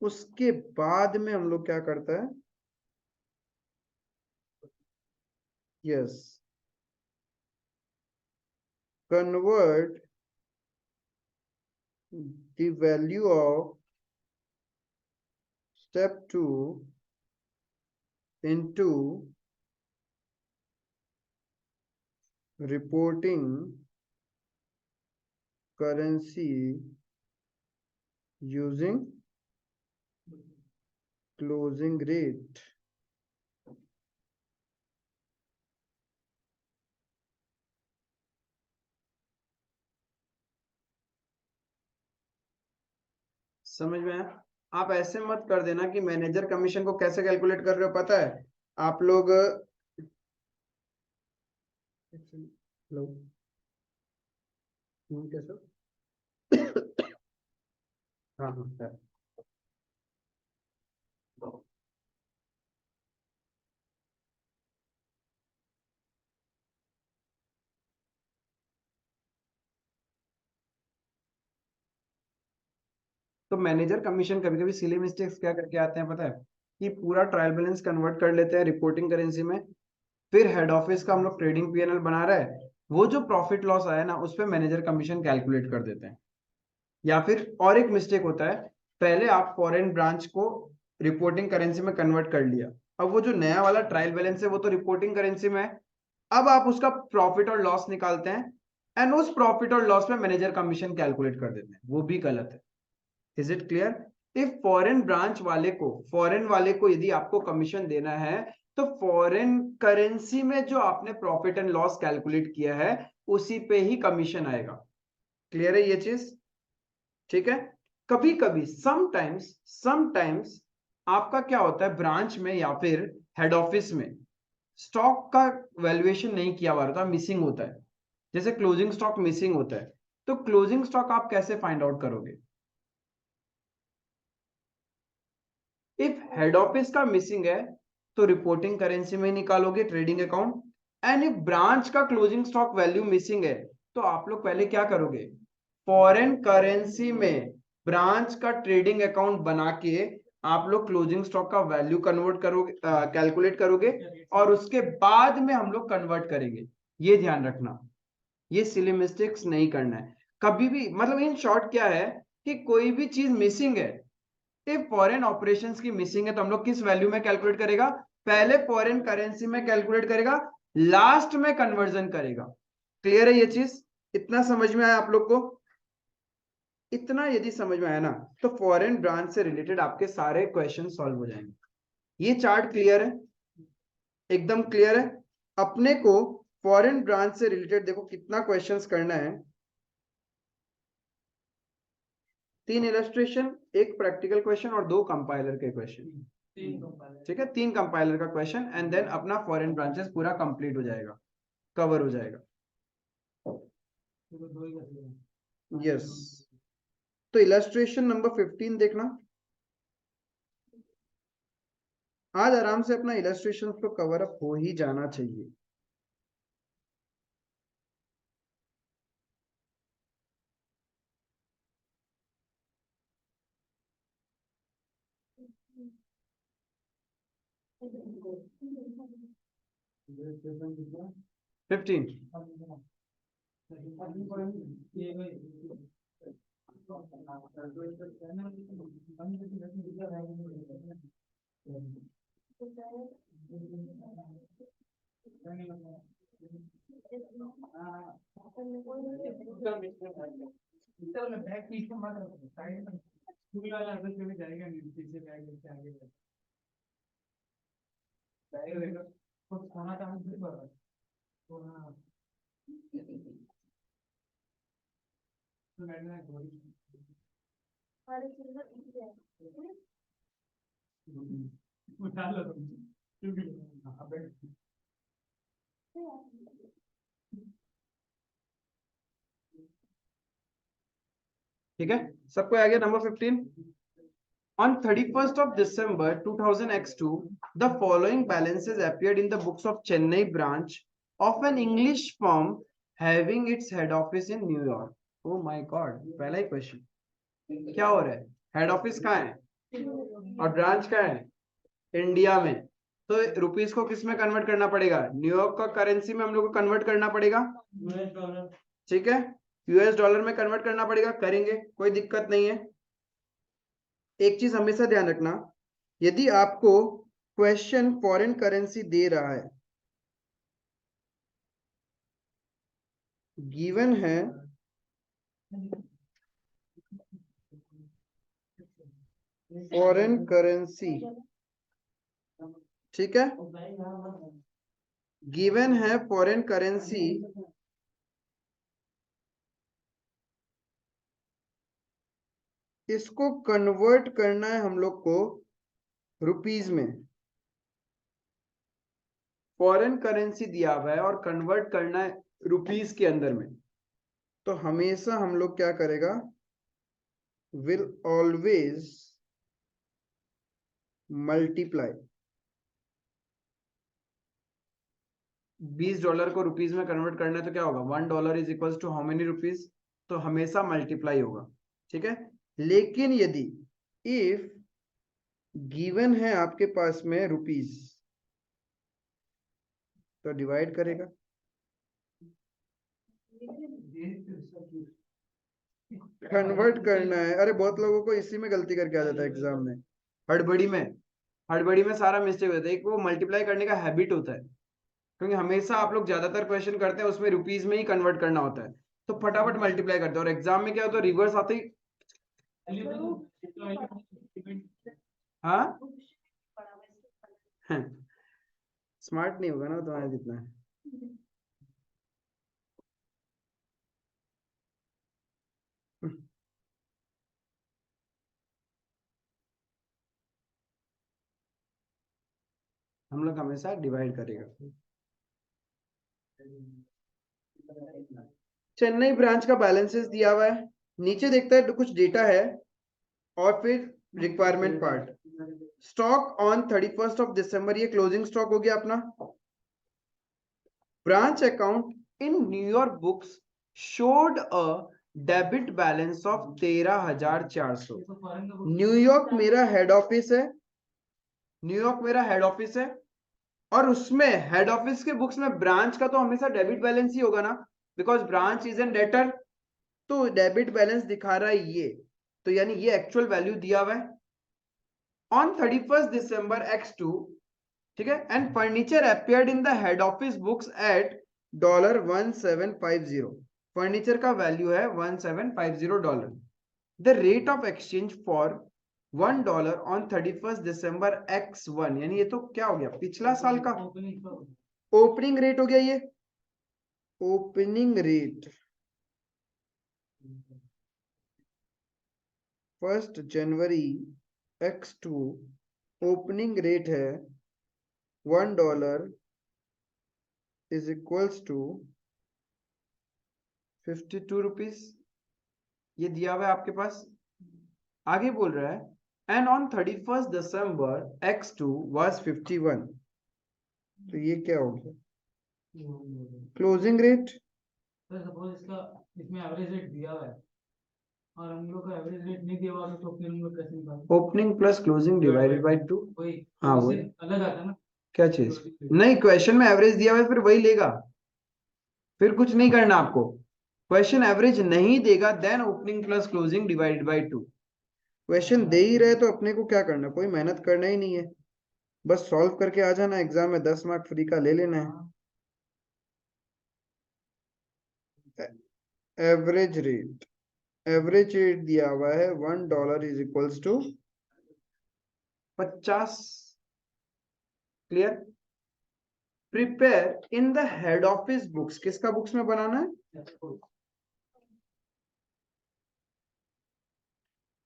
उसके बाद में हम लोग क्या करता है, yes, convert the value of step 2 into reporting currency using closing rate। समझ में आया? आप ऐसे मत कर देना कि मैनेजर कमीशन को कैसे कैलकुलेट कर रहे हो, पता है आप लोग? हेलो, कैसे? हाँ हाँ सर। तो मैनेजर कमीशन कभी कभी सिली मिस्टेक्स क्या करके आते हैं पता है, कि पूरा ट्रायल बैलेंस कन्वर्ट कर लेते हैं रिपोर्टिंग करेंसी में, फिर हेड ऑफिस का हम लोग ट्रेडिंग पीएनएल बना रहा है, वो जो प्रॉफिट लॉस आया ना उस पे मैनेजर कमीशन कैलकुलेट कर देते हैं। या फिर और एक मिस्टेक होता है, पहले आप फॉरेन ब्रांच को रिपोर्टिंग करेंसी में कन्वर्ट कर लिया, अब वो जो नया वाला ट्रायल बैलेंस है वो तो रिपोर्टिंग करेंसी में है, अब आप उसका प्रॉफिट और लॉस निकालते हैं एंड उस प्रॉफिट और लॉस में मैनेजर कमीशन कैलकुलेट कर देते हैं, वो भी गलत है। Is it clear? If foreign वाले को यदि आपको कमीशन देना है, तो फॉरेन करेंसी में जो आपने प्रॉफिट एंड लॉस कैलकुलेट किया है उसी पे ही कमीशन आएगा। क्लियर है ये चीज? ठीक है। कभी कभी समटाइम्स आपका क्या होता है, ब्रांच में या फिर हेड ऑफिस में स्टॉक का वैल्यूएशन नहीं किया हुआ होता, मिसिंग होता है, जैसे क्लोजिंग स्टॉक मिसिंग होता है। तो क्लोजिंग स्टॉक आप कैसे फाइंड आउट करोगे? इफ हेड ऑफिस का मिसिंग है तो रिपोर्टिंग करेंसी में निकालोगे trading account, and if branch का क्लोजिंग स्टॉक वैल्यू मिसिंग है तो आप लोग पहले क्या करोगे, फॉरेन करेंसी में ब्रांच का ट्रेडिंग अकाउंट बना के आप लोग क्लोजिंग स्टॉक का वैल्यू कन्वर्ट करोगे, कैलकुलेट करोगे, और उसके बाद में हम लोग कन्वर्ट करेंगे। ये ध्यान रखना, ये सिली मिस्टेक्स नहीं करना है कभी भी। मतलब इन शॉर्ट क्या है कि कोई भी चीज मिसिंग है, इफ फॉरेन ऑपरेशंस की मिसिंग है तो हम लोग किस वैल्यू में कैलकुलेट करेगा, पहले फॉरेन करेंसी में कैलकुलेट करेगा, लास्ट में कन्वर्जन करेगा। क्लियर है ये चीज? इतना समझ में आया आप लोग को? इतना यदि समझ में आया ना तो फॉरेन ब्रांच से रिलेटेड आपके सारे क्वेश्चन सॉल्व हो जाएंगे। ये चार्ट क्लियर है? एकदम क्लियर है? अपने को फॉरेन ब्रांच से रिलेटेड देखो कितना क्वेश्चंस करना है, 3 इलस्ट्रेशन, 1 प्रैक्टिकल क्वेश्चन और 2 कंपाइलर के क्वेश्चन। ठीक है, 3 कंपाइलर का क्वेश्चन एंड देन अपना फॉरेन ब्रांचेस पूरा कंप्लीट हो जाएगा, कवर हो जाएगा। यस, तो इलस्ट्रेशन नंबर 15 देखना। आज आराम से अपना इलस्ट्रेशन तो कवर अप हो ही जाना चाहिए। फिफ्टीन ठीक है, सबको आ गया number 15। On 31st of December 2000X2, the following balances appeared in the books of Chennai branch of an English firm having its head office in New York. Oh my God! पहला ही क्वेश्चन क्या हो रहा है? हेड ऑफिस कहाँ है और ब्रांच कहाँ है? इंडिया में। तो रुपीस को किस में कन्वर्ट करना पड़ेगा? न्यूयॉर्क का करेंसी में हम लोग को कन्वर्ट करना पड़ेगा। ठीक है, यूएस डॉलर में कन्वर्ट करना पड़ेगा, करेंगे, कोई दिक्कत नहीं है। एक चीज हमेशा ध्यान रखना, यदि आपको क्वेश्चन फॉरेन करेंसी दे रहा है, गिवन है फॉरेन करेंसी, ठीक है, गिवन है फॉरेन करेंसी, इसको कन्वर्ट करना है हम लोग को रुपीस में। फॉरेन करेंसी दिया हुआ है और कन्वर्ट करना है रुपीस के अंदर में, तो हमेशा हम लोग क्या करेगा, विल ऑलवेज मल्टीप्लाई। $20 को रुपीस में कन्वर्ट करना है तो क्या होगा, $1 is equal to how many rupees, तो हमेशा मल्टीप्लाई होगा। ठीक है, लेकिन यदि इफ गिवन है आपके पास में रुपीस तो डिवाइड करेगा। कन्वर्ट करना है, अरे बहुत लोगों को इसी में गलती करके आ जाता है एग्जाम में, हड़बड़ी में, हड़बड़ी में सारा मिस्टेक होता है। एक वो मल्टीप्लाई करने का हैबिट होता है, क्योंकि हमेशा आप लोग ज्यादातर क्वेश्चन करते हैं उसमें रुपीस में ही कन्वर्ट करना होता है, तो फटाफट मल्टीप्लाई करते हैं, और एग्जाम में क्या होता है, रिवर्स आते ही। हाँ, स्मार्ट नहीं होगा ना तुम्हारा जितना। हम लोग हमेशा डिवाइड करेगा। चेन्नई ब्रांच का बैलेंसेस दिया हुआ है, नीचे देखता है तो कुछ डेटा है, और फिर requirement part. Stock on 31st of December, ये क्लोजिंग स्टॉक हो गया अपना। branch account in New York books showed a debit balance of 13,400। New York मेरा हेड ऑफिस है, न्यूयॉर्क मेरा हेड ऑफिस है, और उसमें हेड ऑफिस के बुक्स में ब्रांच का तो हमेशा डेबिट बैलेंस ही होगा ना, because branch is N debtor. तो डेबिट बैलेंस दिखा रहा है ये, तो यानी ये एक्चुअल वैल्यू दिया हुआ है ऑन 31st December X2, ठीक है। And furniture appeared in the head office books at $1750। Furniture का वैल्यू है $1750। The rate of exchange for $1 on 31st December X1, यानी ये तो क्या हो गया, पिछला साल का ओपनिंग रेट हो गया। ये ओपनिंग रेट 1 जनवरी X2 ओपनिंग रेट है $1 इज इक्वल्स टू 52 रुपीज। ये दिया हुआ है आपके पास। आगे बोल रहा है and on 31st December X2 was 51। तो ये क्या हो गया, क्लोजिंग रेट। सपोज इसका इसमें एवरेज रेट दिया हुआ है और हम लोग का एवरेज रेट नहीं दिया हुआ तो फिर हम लोग कैसे निकालेंगे? Opening plus closing divided by 2। वही हाँ वही अलग आता है ना। क्या चीज, नहीं क्वेश्चन में एवरेज दिया हुआ है फिर वही लेगा, फिर कुछ नहीं करना आपको। क्वेश्चन एवरेज नहीं देगा then opening plus closing divided by 2। Question दे ही रहे तो अपने को क्या करना, कोई मेहनत करना ही नहीं है, बस सॉल्व करके आ जाना, एग्जाम में 10 मार्क फ्री का ले लेना है। एवरेज रेट, एवरेज रेट दिया हुआ है $1 is equals to 50। Clear. Prepare in the head office books, किसका बुक्स में बनाना है,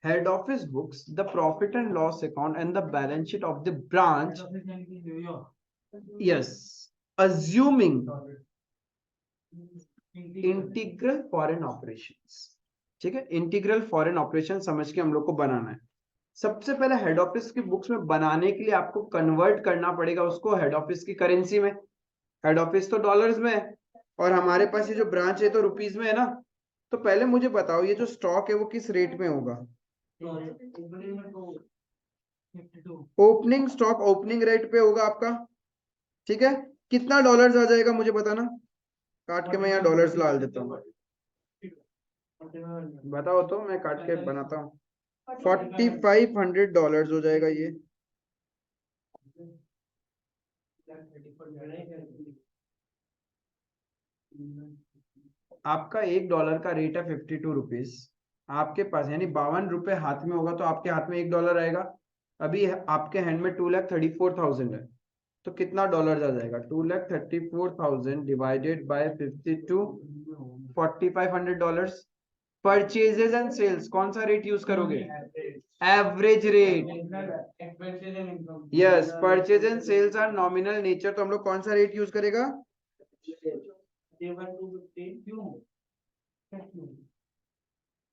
head office books, the profit and loss account and the balance sheet of the branch, yes, assuming integral foreign operations. ठीक है, इंटीग्रल फॉरेन ऑपरेशन समझ के हम लोग को बनाना है। सबसे पहले हेड ऑफिस की बुक्स में बनाने के लिए आपको कन्वर्ट करना पड़ेगा उसको हेड ऑफिस की करेंसी में। हेड ऑफिस तो डॉलर्स में है और हमारे पास ये जो ब्रांच है तो रुपीज में है ना। तो पहले मुझे बताओ ये जो स्टॉक है वो किस रेट में होगा। ओपनिंग स्टॉक ओपनिंग रेट पे होगा आपका, ठीक है। कितना डॉलर्स आ जाएगा मुझे बताना, काट के मैं यहाँ डॉलर्स डाल देता हूँ, बताओ तो मैं काट के बनाता हूँ। $4,500 हो जाएगा ये। आपका $1 का रेट है 52 रुपीज आपके पास, यानी 52 रुपए हाथ में होगा तो आपके हाथ में $1 आएगा। अभी आपके हैंड में 2,34,000 है, तो कितना डॉलर आ जाएगा, 2,34,000 divided by 52, $4,500। Purchases and sales कौन सा रेट यूज करोगे, average rate. Yes, purchase and sales are nominal nature, तो हम लोग कौन सा रेट यूज करेगा,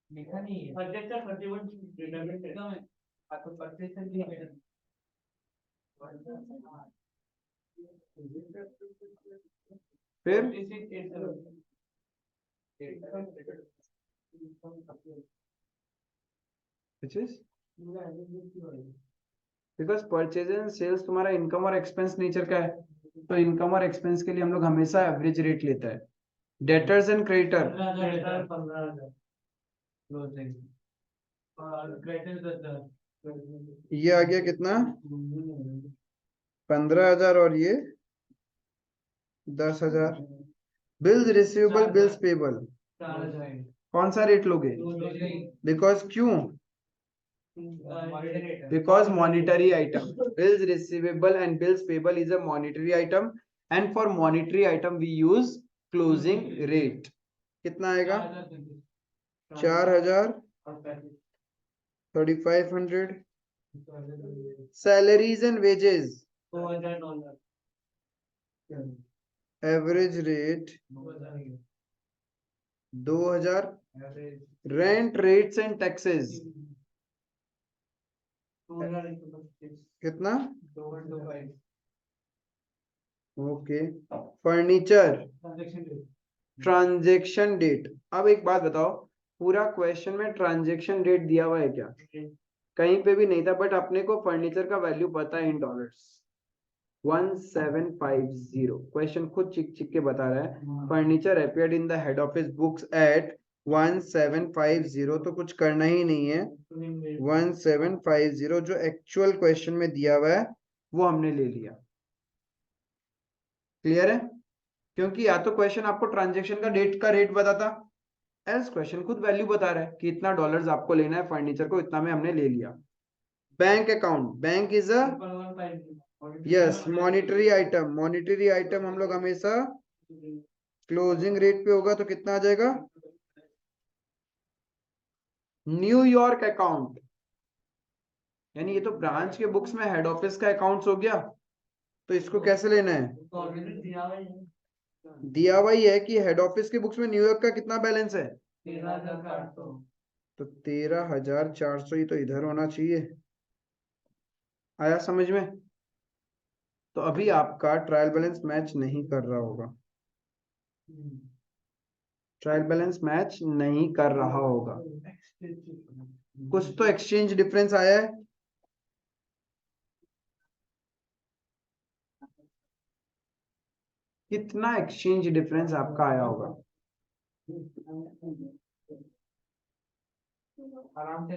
लिखा नहीं है फिर बिकॉज परचेज एंड सेल्स तुम्हारा इनकम और एक्सपेंस नेचर का है, तो इनकम और एक्सपेंस के लिए हम लोग हमेशा एवरेज रेट लेता है। डेटर्स एंड क्रेडिटर, ये आ गया कितना, 15,000 और ये 10,000। बिल्स रिसीवेबल बिल्स पेबल कौन सा रेट लोगे, बिकॉज क्यों, because monetary item, bills receivable and bills payable is a monetary item and for monetary item we use closing rate। कितना आएगा, 4,000, 3,500। salaries and wages, average rate 2,000। rent rates and taxes कितना, okay, furniture transaction rate. Transaction date. अब एक बात बताओ, पूरा क्वेश्चन में ट्रांजेक्शन डेट दिया हुआ है क्या? कहीं पे भी नहीं था, बट अपने को फर्नीचर का वैल्यू पता है इन डॉलर्स, 1750। क्वेश्चन खुद चिक चिक के बता रहा है, furniture appeared in the head office books at 1750। तो कुछ करना ही नहीं है, 1750 जो एक्चुअल क्वेश्चन में दिया हुआ है वो हमने ले लिया। क्लियर है? क्योंकि या तो क्वेश्चन आपको ट्रांजेक्शन का डेट का रेट बताता, एल्स क्वेश्चन खुद वैल्यू बता रहा है कि इतना डॉलर्स आपको लेना है फर्नीचर को, इतना में हमने ले लिया। Bank account, bank is a yes monetary item. Monetary item हम लोग हमेशा क्लोजिंग रेट पे होगा, तो कितना आ जाएगा? न्यूयॉर्क अकाउंट, यानी ये तो ब्रांच के बुक्स में हेड ऑफिस का अकाउंट्स हो गया, तो इसको कैसे लेना है? दिया हुआ ही है कि हेड ऑफिस के बुक्स में न्यूयॉर्क का कितना बैलेंस है, 13,400। तो 13,400 ही तो इधर होना चाहिए। आया समझ में? तो अभी आपका ट्रायल बैलेंस मैच नहीं कर रहा होगा, ट्रायल बैलेंस मैच नहीं कर रहा होगा। कुछ तो एक्सचेंज डिफरेंस आया है, कितना एक्सचेंज डिफरेंस आपका आया होगा? आराम से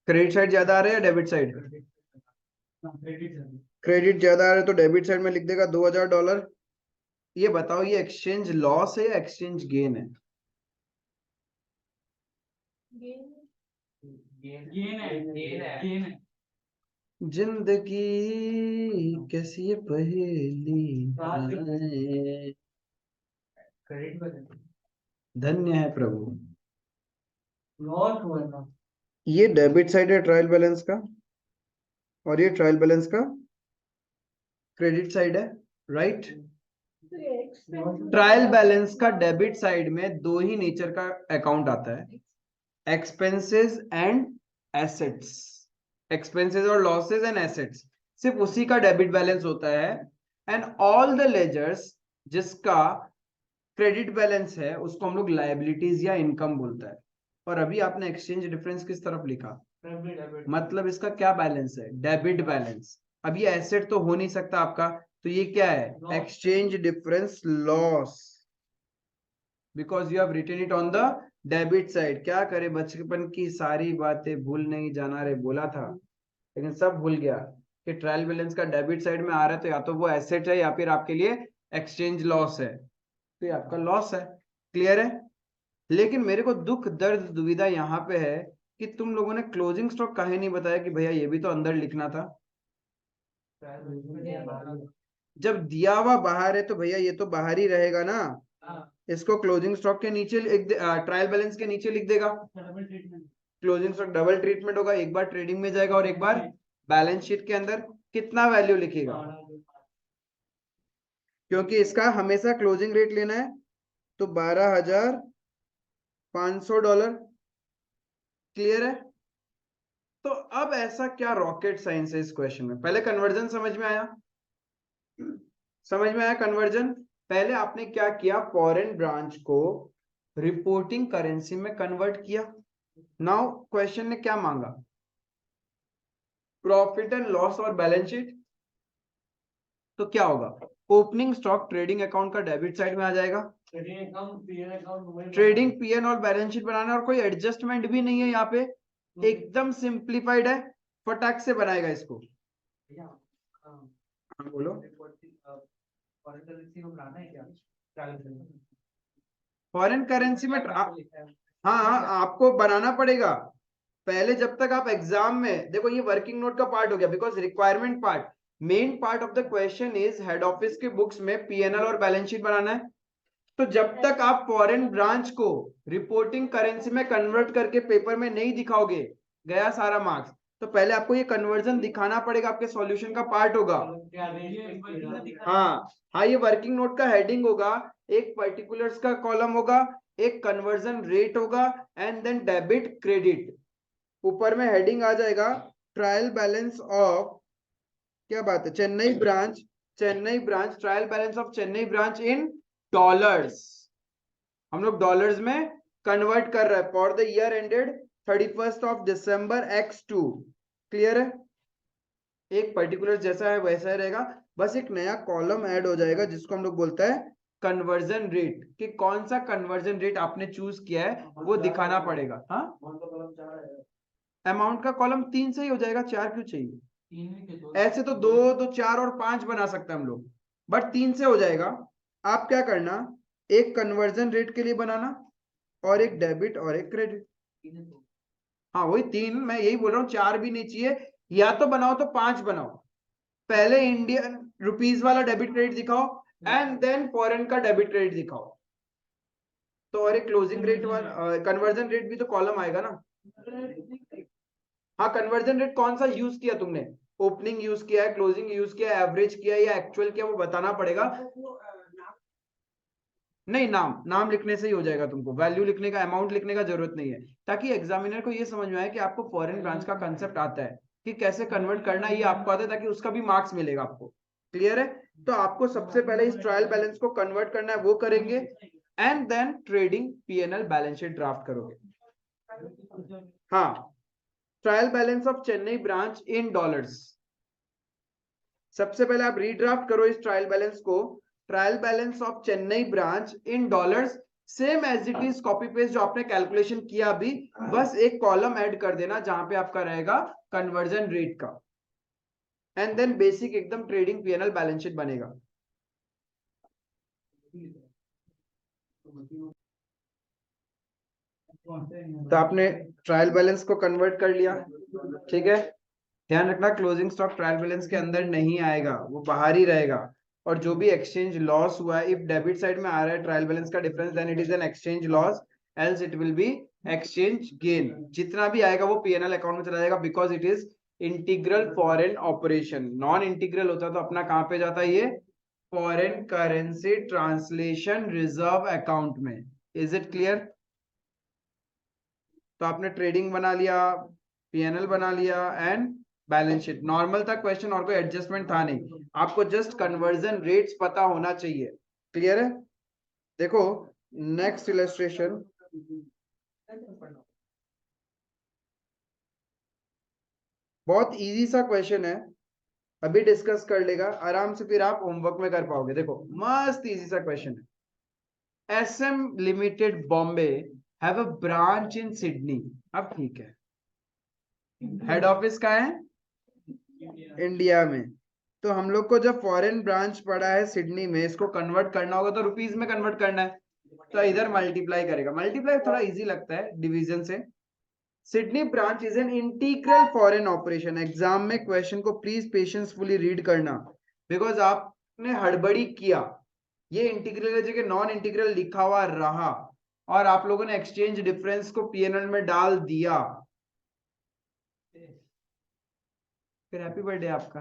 क्रेडिट साइड ज्यादा आ रहा है या डेबिट साइड? क्रेडिट ज्यादा आ रहा है तो डेबिट साइड में लिख देगा $2000। ये बताओ, ये एक्सचेंज लॉस है या एक्सचेंज गेन है? गेन है। जिंदगी कैसी है पहेली है, धन्य है प्रभु। लॉस हुआ ना। ये डेबिट साइड है ट्रायल बैलेंस का, और ये ट्रायल बैलेंस का क्रेडिट साइड है, राइट? ट्रायल बैलेंस का डेबिट साइड में दो ही नेचर का अकाउंट आता है, एक्सपेंसेस एंड एसेट्स। एक्सपेंसेस और लॉसेस एंड एसेट्स, सिर्फ उसी का डेबिट बैलेंस होता है। एंड ऑल द लेजर्स जिसका क्रेडिट बैलेंस है उसको हम लोग लायबिलिटीज या इनकम बोलता है। और अभी आपने एक्सचेंज डिफरेंस किस तरफ लिखा? मतलब इसका क्या बैलेंस है? Debit balance. अब ये एसेट तो हो नहीं सकता आपका, तो ये क्या है? Exchange difference loss, because you have written it on the debit side. क्या करे, बचपन की सारी बातें भूल नहीं जाना रे बोला था, लेकिन सब भूल गया कि ट्रायल बैलेंस का डेबिट साइड में आ रहा है तो या तो वो एसेट है या फिर आपके लिए एक्सचेंज लॉस है, तो ये आपका लॉस है। क्लियर है? लेकिन मेरे को दुख दर्द दुविधा यहाँ पे है कि तुम लोगों ने क्लोजिंग स्टॉक काहे नहीं बताया कि भैया ये भी तो अंदर लिखना था। जब दिया हुआ बाहर है तो भैया ये तो बाहर ही रहेगा ना, इसको क्लोजिंग स्टॉक के नीचे ट्रायल बैलेंस के नीचे लिख देगा। क्लोजिंग स्टॉक डबल ट्रीटमेंट होगा, एक बार ट्रेडिंग में जाएगा और एक बार बैलेंस शीट के अंदर। कितना वैल्यू लिखेगा? क्योंकि इसका हमेशा क्लोजिंग रेट लेना है, तो $12,500। क्लियर है? तो अब ऐसा क्या रॉकेट साइंस है इस क्वेश्चन में? पहले कन्वर्जन समझ में आया? समझ में आया कन्वर्जन? पहले आपने क्या किया, फॉरेन ब्रांच को रिपोर्टिंग करेंसी में कन्वर्ट किया। नाउ क्वेश्चन ने क्या मांगा? प्रॉफिट एंड लॉस और बैलेंस शीट। तो क्या होगा? ओपनिंग स्टॉक ट्रेडिंग अकाउंट का डेबिट साइड में आ जाएगा। ट्रेडिंग पीएन और बैलेंस शीट बनाना, और कोई एडजस्टमेंट भी नहीं है यहाँ पे, एकदम सिंप्लीफाइड है। फटाक से बनाएगा इसको। हाँ बोलो। फॉरेन करेंसी में हाँ हाँ आपको बनाना पड़ेगा पहले, जब तक आप एग्जाम में देखो। ये वर्किंग नोट का पार्ट हो गया, because requirement part, main part of the question is head office के बुक्स में पीएनएल और बैलेंस शीट बनाना है। तो जब तक आप फॉरेन ब्रांच को रिपोर्टिंग करेंसी में कन्वर्ट करके पेपर में नहीं दिखाओगे, गया सारा मार्क्स। तो पहले आपको ये कन्वर्जन दिखाना पड़ेगा, आपके सॉल्यूशन का पार्ट होगा। हाँ, ये वर्किंग नोट का हेडिंग होगा, एक पर्टिकुलर्स का कॉलम होगा, एक कन्वर्जन रेट होगा, एंड देन डेबिट क्रेडिट। ऊपर में हेडिंग आ जाएगा ट्रायल बैलेंस ऑफ, क्या बात है, Chennai branch trial balance of Chennai branch in dollars. हम लोग डॉलर्स में कन्वर्ट कर रहे हैं for the year ended 31st of December X2। Clear है? एक पर्टिकुलर जैसा है वैसा ही रहेगा, बस एक नया कॉलम ऐड हो जाएगा जिसको हम लोग बोलते हैं कन्वर्जन रेट, कि कौन सा कन्वर्जन रेट आपने चूज किया है वो दिखाना पड़ेगा। हाँ, अमाउंट का कॉलम 3 से ही हो जाएगा, 4 क्यों चाहिए? ऐसे तो 2 2 4 और 5 बना सकते हैं हम लोग, बट 3 से हो जाएगा। आप क्या करना, एक कन्वर्जन रेट के लिए बनाना और एक डेबिट और एक क्रेडिट। हाँ वही 3, मैं यही बोल रहा हूँ, 4 भी नहीं चाहिए, या तो बनाओ तो 5 बनाओ। पहले इंडियन रुपीज वाला डेबिट क्रेडिट दिखाओ एंड देन फॉरेन का डेबिट क्रेडिट दिखाओ। तो और एक क्लोजिंग रेट वाला कन्वर्जन रेट भी तो कॉलम आएगा ना। हाँ, कन्वर्जन रेट कौन सा यूज किया तुमने, ओपनिंग यूज किया है, क्लोजिंग यूज किया है, एवरेज किया है या एक्चुअल किया, वो बताना पड़ेगा। नहीं, नाम लिखने से ही हो जाएगा, तुमको वैल्यू लिखने का, अमाउंट लिखने का जरूरत नहीं है, ताकि एग्जामिनर को ये समझ में आए कि आपको फॉरेन ब्रांच का कंसेप्ट आता है, कि कैसे कन्वर्ट करना है, ये आपको आता है, ताकि उसका भी मार्क्स मिलेगा आपको। क्लियर है? तो आपको सबसे पहले इस ट्रायल बैलेंस को कन्वर्ट करना है, वो करेंगे, and then trading PNL balance sheet draft करोगे। हाँ, trial balance of Chennai branch in dollars. सबसे पहले आप रीड्राफ्ट करो इस ट्रायल बैलेंस को, trial balance of Chennai branch in dollars, same as it is copy paste जो आपने कैलकुलेशन किया अभी, बस एक कॉलम ऐड कर देना जहां पे आपका रहेगा कन्वर्जन रेट का, एंड देन बेसिक एकदम ट्रेडिंग पीएनएल बैलेंस शीट बनेगा। तो आपने ट्रायल बैलेंस को कन्वर्ट कर लिया, ठीक है। ध्यान रखना, क्लोजिंग स्टॉक ट्रायल बैलेंस के अंदर नहीं आएगा, वो बाहर ही रहेगा। और जो भी एक्सचेंज लॉस हुआ है, इफ डेबिट साइड में आ रहा है ट्रायल बैलेंस का difference, then it is an exchange loss, else it will be exchange gain. जितना भी आएगा वो पीएनएल अकाउंट में चला जाएगा, because it is integral foreign operation. Non integral होता तो अपना कहां पे जाता, ये foreign currency translation reserve account में। Is it clear? तो आपने ट्रेडिंग बना लिया, पीएनएल बना लिया, एंड बैलेंस शीट नॉर्मल था क्वेश्चन, और कोई एडजस्टमेंट था नहीं, आपको जस्ट कन्वर्जन रेट्स पता होना चाहिए। क्लियर है? देखो नेक्स्ट इलस्ट्रेशन, बहुत इजी सा क्वेश्चन है, अभी डिस्कस कर लेगा आराम से, फिर आप होमवर्क में कर पाओगे। देखो मस्त इजी सा क्वेश्चन है। SM limited Bombay have a branch in Sydney. अब ठीक है, हेड ऑफिस का है इंडिया में, तो हम लोग को जब फॉरेन ब्रांच पड़ा है सिडनी में, इसको कन्वर्ट करना होगा तो रुपीज में कन्वर्ट करना है, तो इधर मल्टीप्लाई करेगा। मल्टीप्लाई थोड़ा इजी लगता है डिवीजन से। Sydney branch is an integral foreign operation. Exam में क्वेश्चन को प्लीज पेशेंसफुली रीड करना, बिकॉज आपने हड़बड़ी किया, ये इंटीग्रल जगह नॉन इंटीग्रल लिखा हुआ रहा, और आप लोगों ने एक्सचेंज डिफरेंस को पीएनएल में डाल दिया, फिर हैप्पी बर्थडे आपका।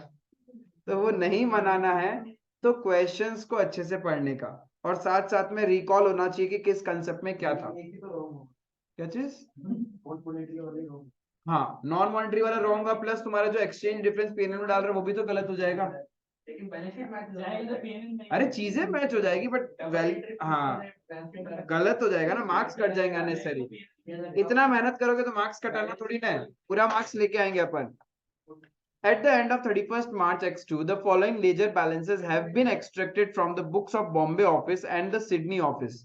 तो वो नहीं मनाना है, तो क्वेश्चंस को अच्छे से पढ़ने का, और साथ साथ में रिकॉल होना चाहिए कि किस कंसेप्ट में क्या था। क्या चीज? हाँ, नॉन मॉनेटरी वाला रॉन्ग होगा, प्लस तुम्हारा जो एक्सचेंज डिफरेंस पीएनएल में डाल रहे हो वो भी तो गलत हो जाएगा। अरे चीजें मैच हो जाएगी, बट वैलिड, हाँ गलत हो जाएगा ना, मार्क्स कट जाएंगे अननेसेसरी। इतना मेहनत करोगे तो मार्क्स कटाना थोड़ी ना है, पूरा मार्क्स लेके आएंगे अपन। At the end of 31st March X2, the following ledger balances have been extracted from the books of Bombay office and the Sydney office.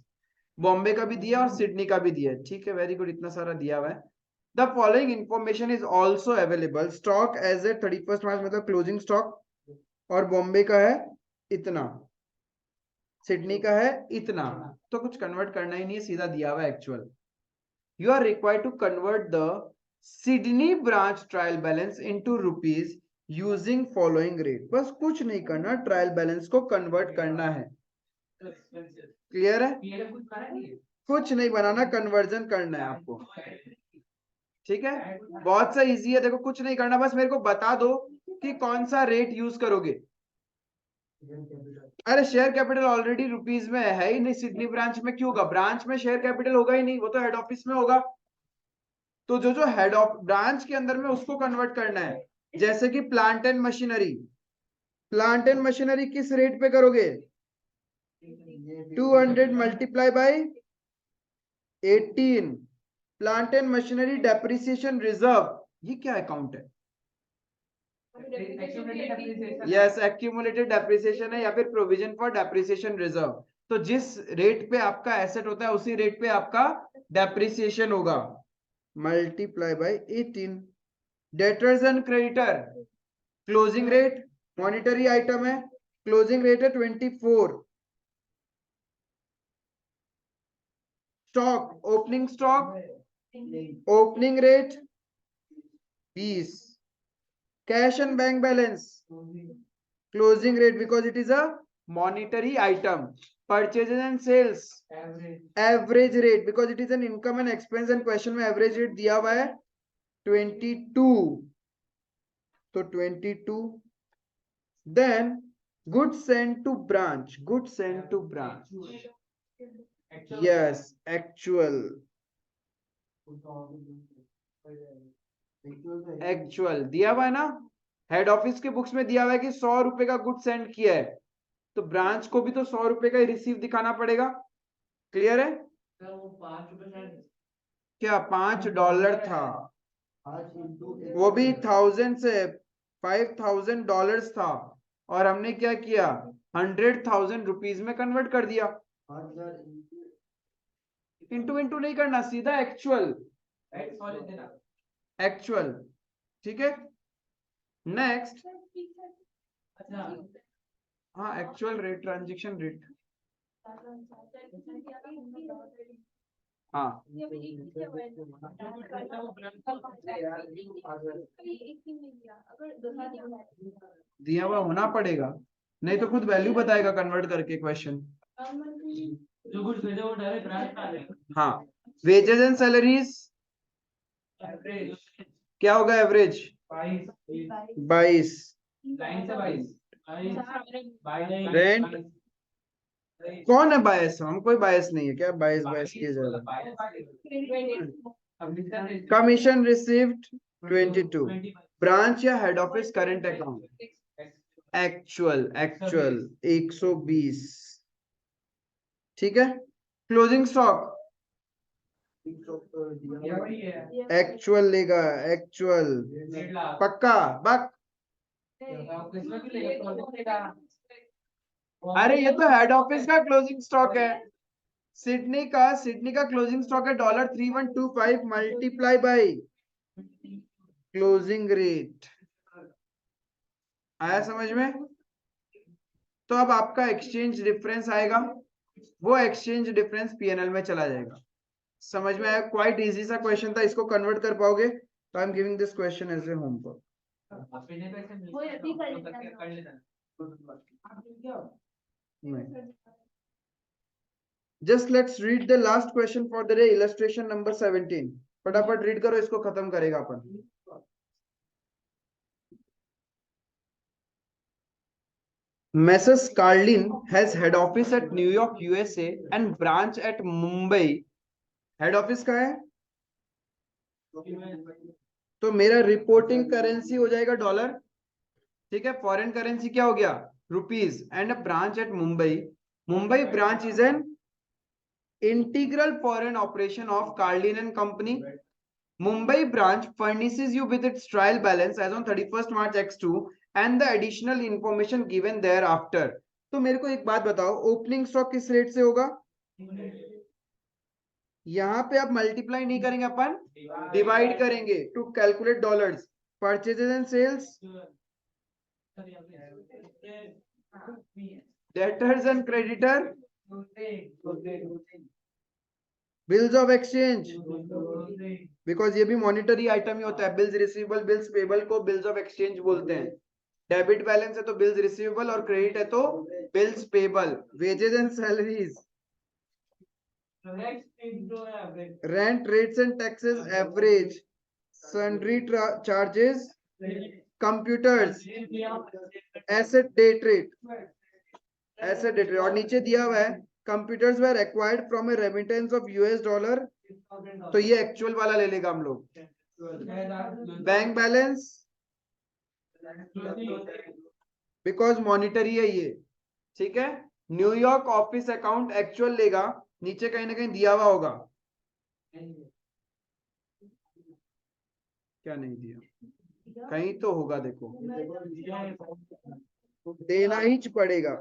Bombay का भी दिया और सिडनी का भी दिया, ठीक है, वेरी गुड, इतना सारा दिया हुआ है। The following information is also available. Stock as a 31st March मतलब क्लोजिंग स्टॉक, और बॉम्बे का है इतना, सिडनी का है इतना, तो कुछ कन्वर्ट करना ही नहीं है, सीधा दिया हुआ है actual. You are required to convert the Sydney branch trial balance into rupees using following rate. बस कुछ नहीं करना, ट्रायल बैलेंस को कन्वर्ट करना है। क्लियर है? कुछ नहीं बनाना, कन्वर्जन करना है आपको। ठीक है, बहुत सा इजी है, देखो कुछ नहीं करना, बस मेरे को बता दो कि कौन सा रेट यूज करोगे। अरे शेयर कैपिटल ऑलरेडी रुपीज में है ही नहीं, सिडनी ब्रांच में क्यों होगा, ब्रांच में शेयर कैपिटल होगा ही नहीं, वो तो हेड ऑफिस में होगा। तो जो जो हेड ऑफ ब्रांच के अंदर में उसको कन्वर्ट करना है, जैसे कि plant and machinery, plant and machinery किस रेट पे करोगे, 200 multiply by 18। Plant and machinery depreciation reserve, ये क्या अकाउंट है, यस एक्यूमुलेटेड डेप्रिसिएशन है या फिर प्रोविजन फॉर डेप्रिसिएशन रिजर्व। तो जिस रेट पे आपका एसेट होता है उसी रेट पे आपका डेप्रिसिएशन होगा, multiply by 18। Debtors and creditor, closing rate monetary item है, क्लोजिंग रेट है 24। Stock, opening stock, opening rate 20। Cash and bank balance, closing rate because it is a monetary item. Purchases and sales, average rate because it is an income and expense and question में average rate दिया हुआ है 22, तो 22। then goods sent to branch, goods sent to branch, yes actual, actual दिया हुआ है ना, हेड ऑफिस के बुक्स में दिया हुआ है कि 100 रुपए का गुड सेंड किया है, तो ब्रांच को भी तो 100 रुपए का रिसीव दिखाना पड़ेगा। क्लियर है, क्या $5 था, वो भी 1000 से 5000 था, और हमने क्या किया 100,000 रुपीज में कन्वर्ट कर दिया। इंटू इंटू नहीं करना, सीधा एक्चुअल, एक्चुअल, ठीक है। नेक्स्ट, हाँ एक्चुअल रेट, ट्रांजेक्शन रेट, हाँ दिया हुआ होना पड़ेगा, नहीं तो खुद वैल्यू बताएगा कन्वर्ट करके क्वेश्चन। जो कुछ भेजा वो डायरेक्ट ब्रांच में आ जाएगा। हाँ, वेजेस एंड सैलरीज एवरेज क्या होगा, एवरेज 22। लाइन से 22 रेंट, कौन है बायस, हम कोई बायस नहीं है क्या, बायस बायस किया जाएगा। Commission received 22। ब्रांच या head office current account, actual, actual 120, ठीक है। क्लोजिंग स्टॉक एक्चुअल लेगा, एक्चुअल पक्का बक, अरे ये तो हेड ऑफिस का क्लोजिंग स्टॉक है, सिडनी का क्लोजिंग स्टॉक है $3125 मल्टीप्लाई बाय क्लोजिंग रेट, आया समझ में। तो अब आपका एक्सचेंज डिफरेंस आएगा, वो एक्सचेंज डिफरेंस पीएनएल में चला जाएगा। समझ में आया, क्वाइट इजी सा क्वेश्चन था, इसको कन्वर्ट कर पाओगे तो I am giving this question as a homework. Just let's read the last question for the day, illustration number 17। फटाफट रीड करो, इसको खत्म करेगा अपन। Messrs. Carlin has head office at New York, USA and branch at Mumbai. Head office का है, तो मेरा रिपोर्टिंग करेंसी हो जाएगा डॉलर, ठीक है। फॉरेन करेंसी क्या हो गया, rupees, and branch at Mumbai. Mumbai branch is N integral foreign operation of Carlin and Company. Mumbai branch furnishes you with its trial balance as on 31st March X2 and the additional information given thereafter. तो मेरे को एक बात बताओ, ओपनिंग स्टॉक किस रेट से होगा, यहाँ पे आप मल्टीप्लाई नहीं करेंगे, अपन डिवाइड करेंगे to calculate dollars. Purchases and sales, debtors and creditor, bills of exchange, because ये भी मॉनिटरी आइटम ही होता है। बिल्स रिसीवेबल, बिल्स पेबल को बिल्स ऑफ एक्सचेंज बोलते हैं। डेबिट बैलेंस है तो बिल्स रिसीवेबल, और क्रेडिट है तो bills payable. Wages and salaries, rent, rates and taxes, average, sundry charges, computers, asset day trade, asset day trade, और नीचे दिया हुआ है computers were acquired from a remittance of US dollar, तो ये एक्चुअल वाला ले लेगा हम लोग। बैंक बैलेंस बिकॉज मॉनिटरी है ये, ठीक है। न्यूयॉर्क ऑफिस अकाउंट एक्चुअल लेगा, नीचे कहीं ना कहीं दिया हुआ होगा, क्या नहीं दिया, कहीं तो होगा, देखो देना ही पड़ेगा।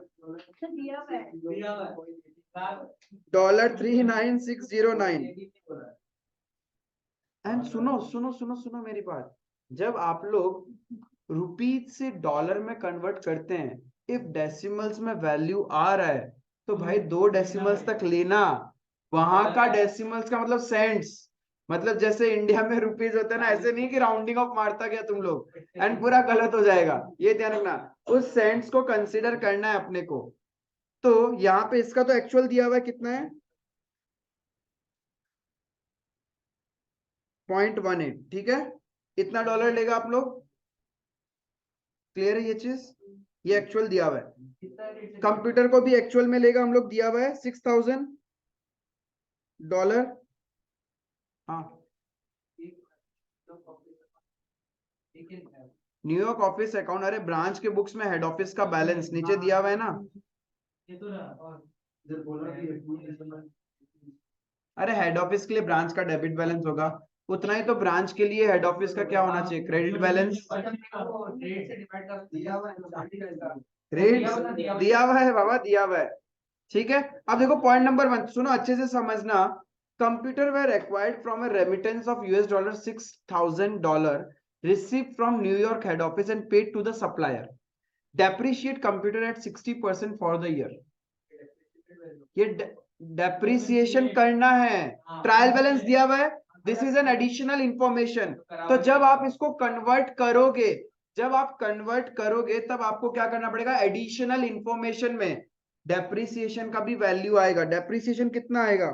$39,609। एंड सुनो सुनो सुनो सुनो मेरी बात, जब आप लोग रुपीज से डॉलर में कन्वर्ट करते हैं, इफ डेसिमल्स में वैल्यू आ रहा है तो भाई 2 डेसिमल्स तक लेना। वहां का डेसिमल्स का मतलब सेंट्स, मतलब जैसे इंडिया में रुपीज होता है ना, ऐसे नहीं कि राउंडिंग ऑफ मारता गया तुम लोग एंड पूरा गलत हो जाएगा, ये ध्यान रखना। उस सेंट्स को कंसिडर करना है अपने को। तो यहाँ पे इसका तो एक्चुअल दिया हुआ है, कितना है 0.18, ठीक है। इतना डॉलर लेगा आप लोग, क्लियर है ये चीज, ये एक्चुअल दिया हुआ है। कंप्यूटर को भी एक्चुअल में लेगा हम लोग, दिया हुआ है $6,000। हाँ, न्यूयॉर्क ऑफिस अकाउंट, अरे ब्रांच के बुक्स में हेड ऑफिस का बैलेंस नीचे दिया हुआ है ना। अरे हेड ऑफिस के लिए ब्रांच का डेबिट बैलेंस होगा, उतना ही तो ब्रांच के लिए हेड ऑफिस का क्या होना चाहिए, क्रेडिट बैलेंस। रेट दिया हुआ है बाबा, दिया हुआ है, ठीक है। अब देखो पॉइंट नंबर 1 सुनो अच्छे से समझना। Computer were acquired from a remittance of US dollar $6,000 received from New York head office and paid to the supplier. Depreciate computer at 60% for the year. ये डेप्रिसिएशन करना है, ट्रायल बैलेंस दिया हुआ है, this is an additional information. तो जब आप इसको कन्वर्ट करोगे, जब आप कन्वर्ट करोगे तब आपको क्या करना पड़ेगा, एडिशनल इंफॉर्मेशन में डेप्रिसिएशन का भी वैल्यू आएगा। डेप्रिसिएशन कितना आएगा,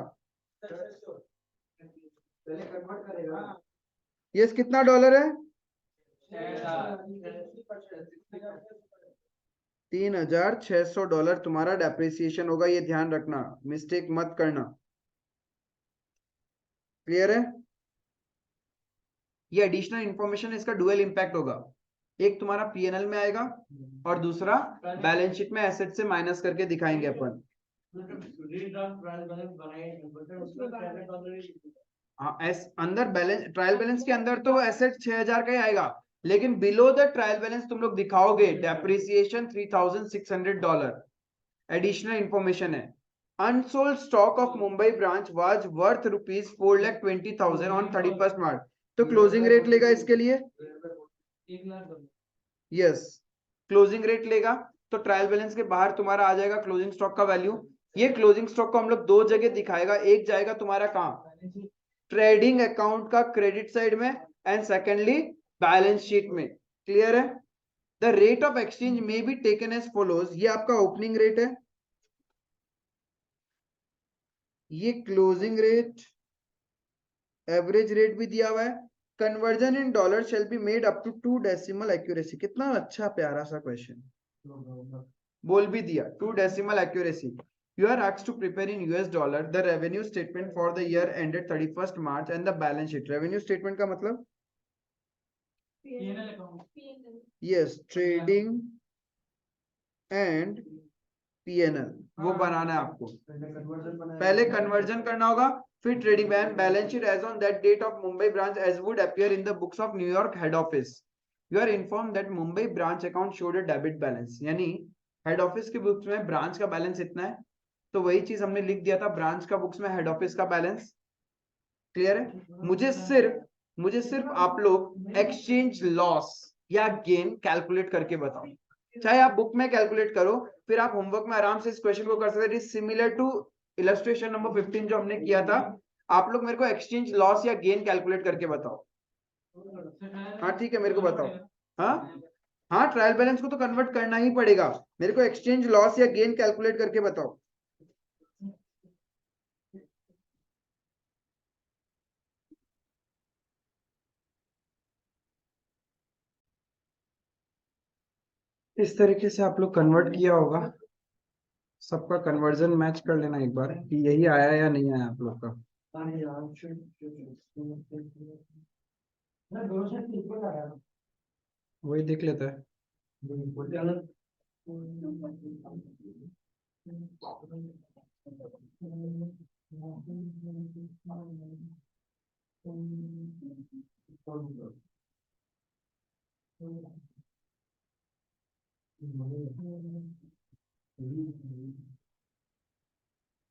ये कितना डॉलर है, $3,600 तुम्हारा डेप्रिसिएशन होगा, ये ध्यान रखना, मिस्टेक मत करना, क्लियर है। ये एडिशनल इंफॉर्मेशन, इसका डुअल इंपैक्ट होगा, एक तुम्हारा पीएनएल में आएगा और दूसरा बैलेंस शीट में एसेट से माइनस करके दिखाएंगे अपन। हाँ, अंदर बैलेंस, ट्रायल बैलेंस के अंदर तो एसेट 6,000 का ही आएगा, लेकिन बिलो द ट्रायल बैलेंस तुम लोग दिखाओगे डेप्रिसिएशन $3,600। एडिशनल इंफॉर्मेशन है। Unsold stock of Mumbai branch was worth ₹4,20,000 on 31 मार्च, तो क्लोजिंग रेट लेगा इसके लिए, यस क्लोजिंग रेट लेगा, तो ट्रायल बैलेंस के बाहर तुम्हारा आ जाएगा क्लोजिंग स्टॉक का वैल्यू। ये क्लोजिंग स्टॉक को हम लोग 2 जगह दिखाएगा, एक जाएगा तुम्हारा कहां, ट्रेडिंग अकाउंट का क्रेडिट साइड में, एंड सेकेंडली बैलेंस शीट में, क्लियर है। द रेट ऑफ एक्सचेंज में बी टेकन एज फॉलोज, ये आपका ओपनिंग रेट है, ये क्लोजिंग रेट, एवरेज रेट भी दिया हुआ है। Conversion in dollar shall be made up to 2 decimal accuracy, कितना अच्छा प्यारा सा क्वेश्चन, बोल भी दिया 2 decimal accuracy. You are asked to prepare in US dollar the revenue statement for the year ended 31st March and the balance sheet. Revenue statement का मतलब yes, trading and P&L वो बनाना है आपको, पहले कन्वर्जन करना होगा, फिर trading balance sheet as on that date of Mumbai branch as would appear in the books of New York head office. You are inform that Mumbai branch account showed a debit balance, यानी हेड ऑफिस के बुक्स में ब्रांच का बैलेंस इतना है, तो वही चीज हमने लिख दिया था ब्रांच का बुक्स में हेड ऑफिस का बैलेंस, क्लियर है। मुझे सिर्फ आप लोग एक्सचेंज लॉस या गेन कैलकुलेट करके बताओ, चाहे आप बुक में कैलकुलेट करो, फिर आप होमवर्क में आराम से इस क्वेश्चन को कर सकते हैं, सिमिलर टू इलस्ट्रेशन नंबर 15 जो हमने किया था। आप लोग मेरे को एक्सचेंज लॉस या गेन कैलकुलेट करके बताओ। हाँ ठीक है, मेरे को बताओ। हाँ हाँ, ट्रायल बैलेंस को तो कन्वर्ट करना ही पड़ेगा, मेरे को एक्सचेंज लॉस या गेन कैलकुलेट करके बताओ। इस तरीके से आप लोग कन्वर्ट किया होगा, सबका कन्वर्जन मैच कर लेना एक बार कि यही आया या नहीं आया आप लोग का। वही देख लेता है।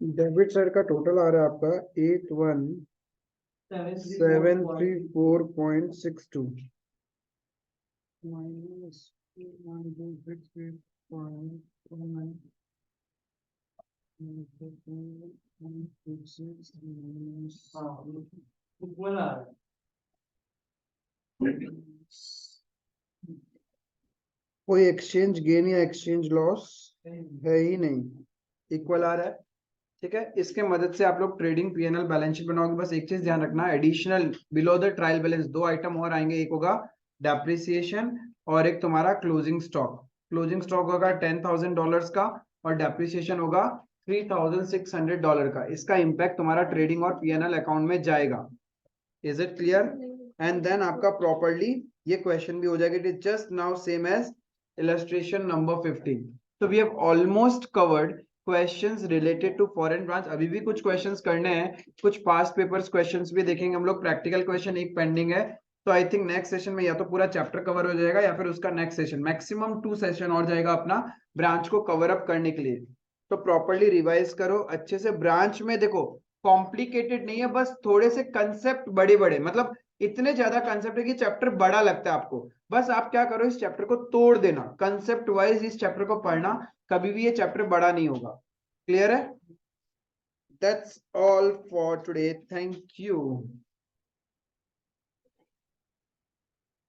डेबिट साइड का टोटल आ रहा है आपका 81,734.62 माइनस 1.6 कोई एक्सचेंज गेन या एक्सचेंज लॉस है ही नहीं, इक्वल आ रहा है। ठीक है, इसके मदद से आप लोग ट्रेडिंग पीएनएल बैलेंस शीट बनाओगे। बस एक चीज ध्यान रखना, additional below the trial balance 2 item और आएंगे, एक होगा डेप्रिसिएशन और एक तुम्हारा क्लोजिंग स्टॉक। क्लोजिंग स्टॉक होगा $10,000 का और डेप्रिसिएशन होगा $3,600 का। इसका इम्पैक्ट तुम्हारा ट्रेडिंग और पीएनएल अकाउंट में जाएगा। Is it clear? And then आपका प्रॉपर्ली ये क्वेश्चन भी हो जाएगा। It is just now same as illustration number 15. So we have almost covered questions related to foreign branch. अभी भी कुछ questions करने हैं, कुछ past papers questions भी देखेंगे हम लोग। practical question एक pending है, तो I think next session में या तो पूरा chapter cover हो जाएगा या फिर उसका next session maximum 2 session और जाएगा अपना branch को cover up करने के लिए। तो properly revise करो अच्छे से। branch में देखो complicated नहीं है, बस थोड़े से concept बड़े बड़े, मतलब इतने ज्यादा कंसेप्ट है कि चैप्टर बड़ा लगता है आपको। बस आप क्या करो, इस चैप्टर को तोड़ देना, कंसेप्ट वाइज इस चैप्टर को पढ़ना, कभी भी ये चैप्टर बड़ा नहीं होगा। क्लियर है? That's all for today, thank you.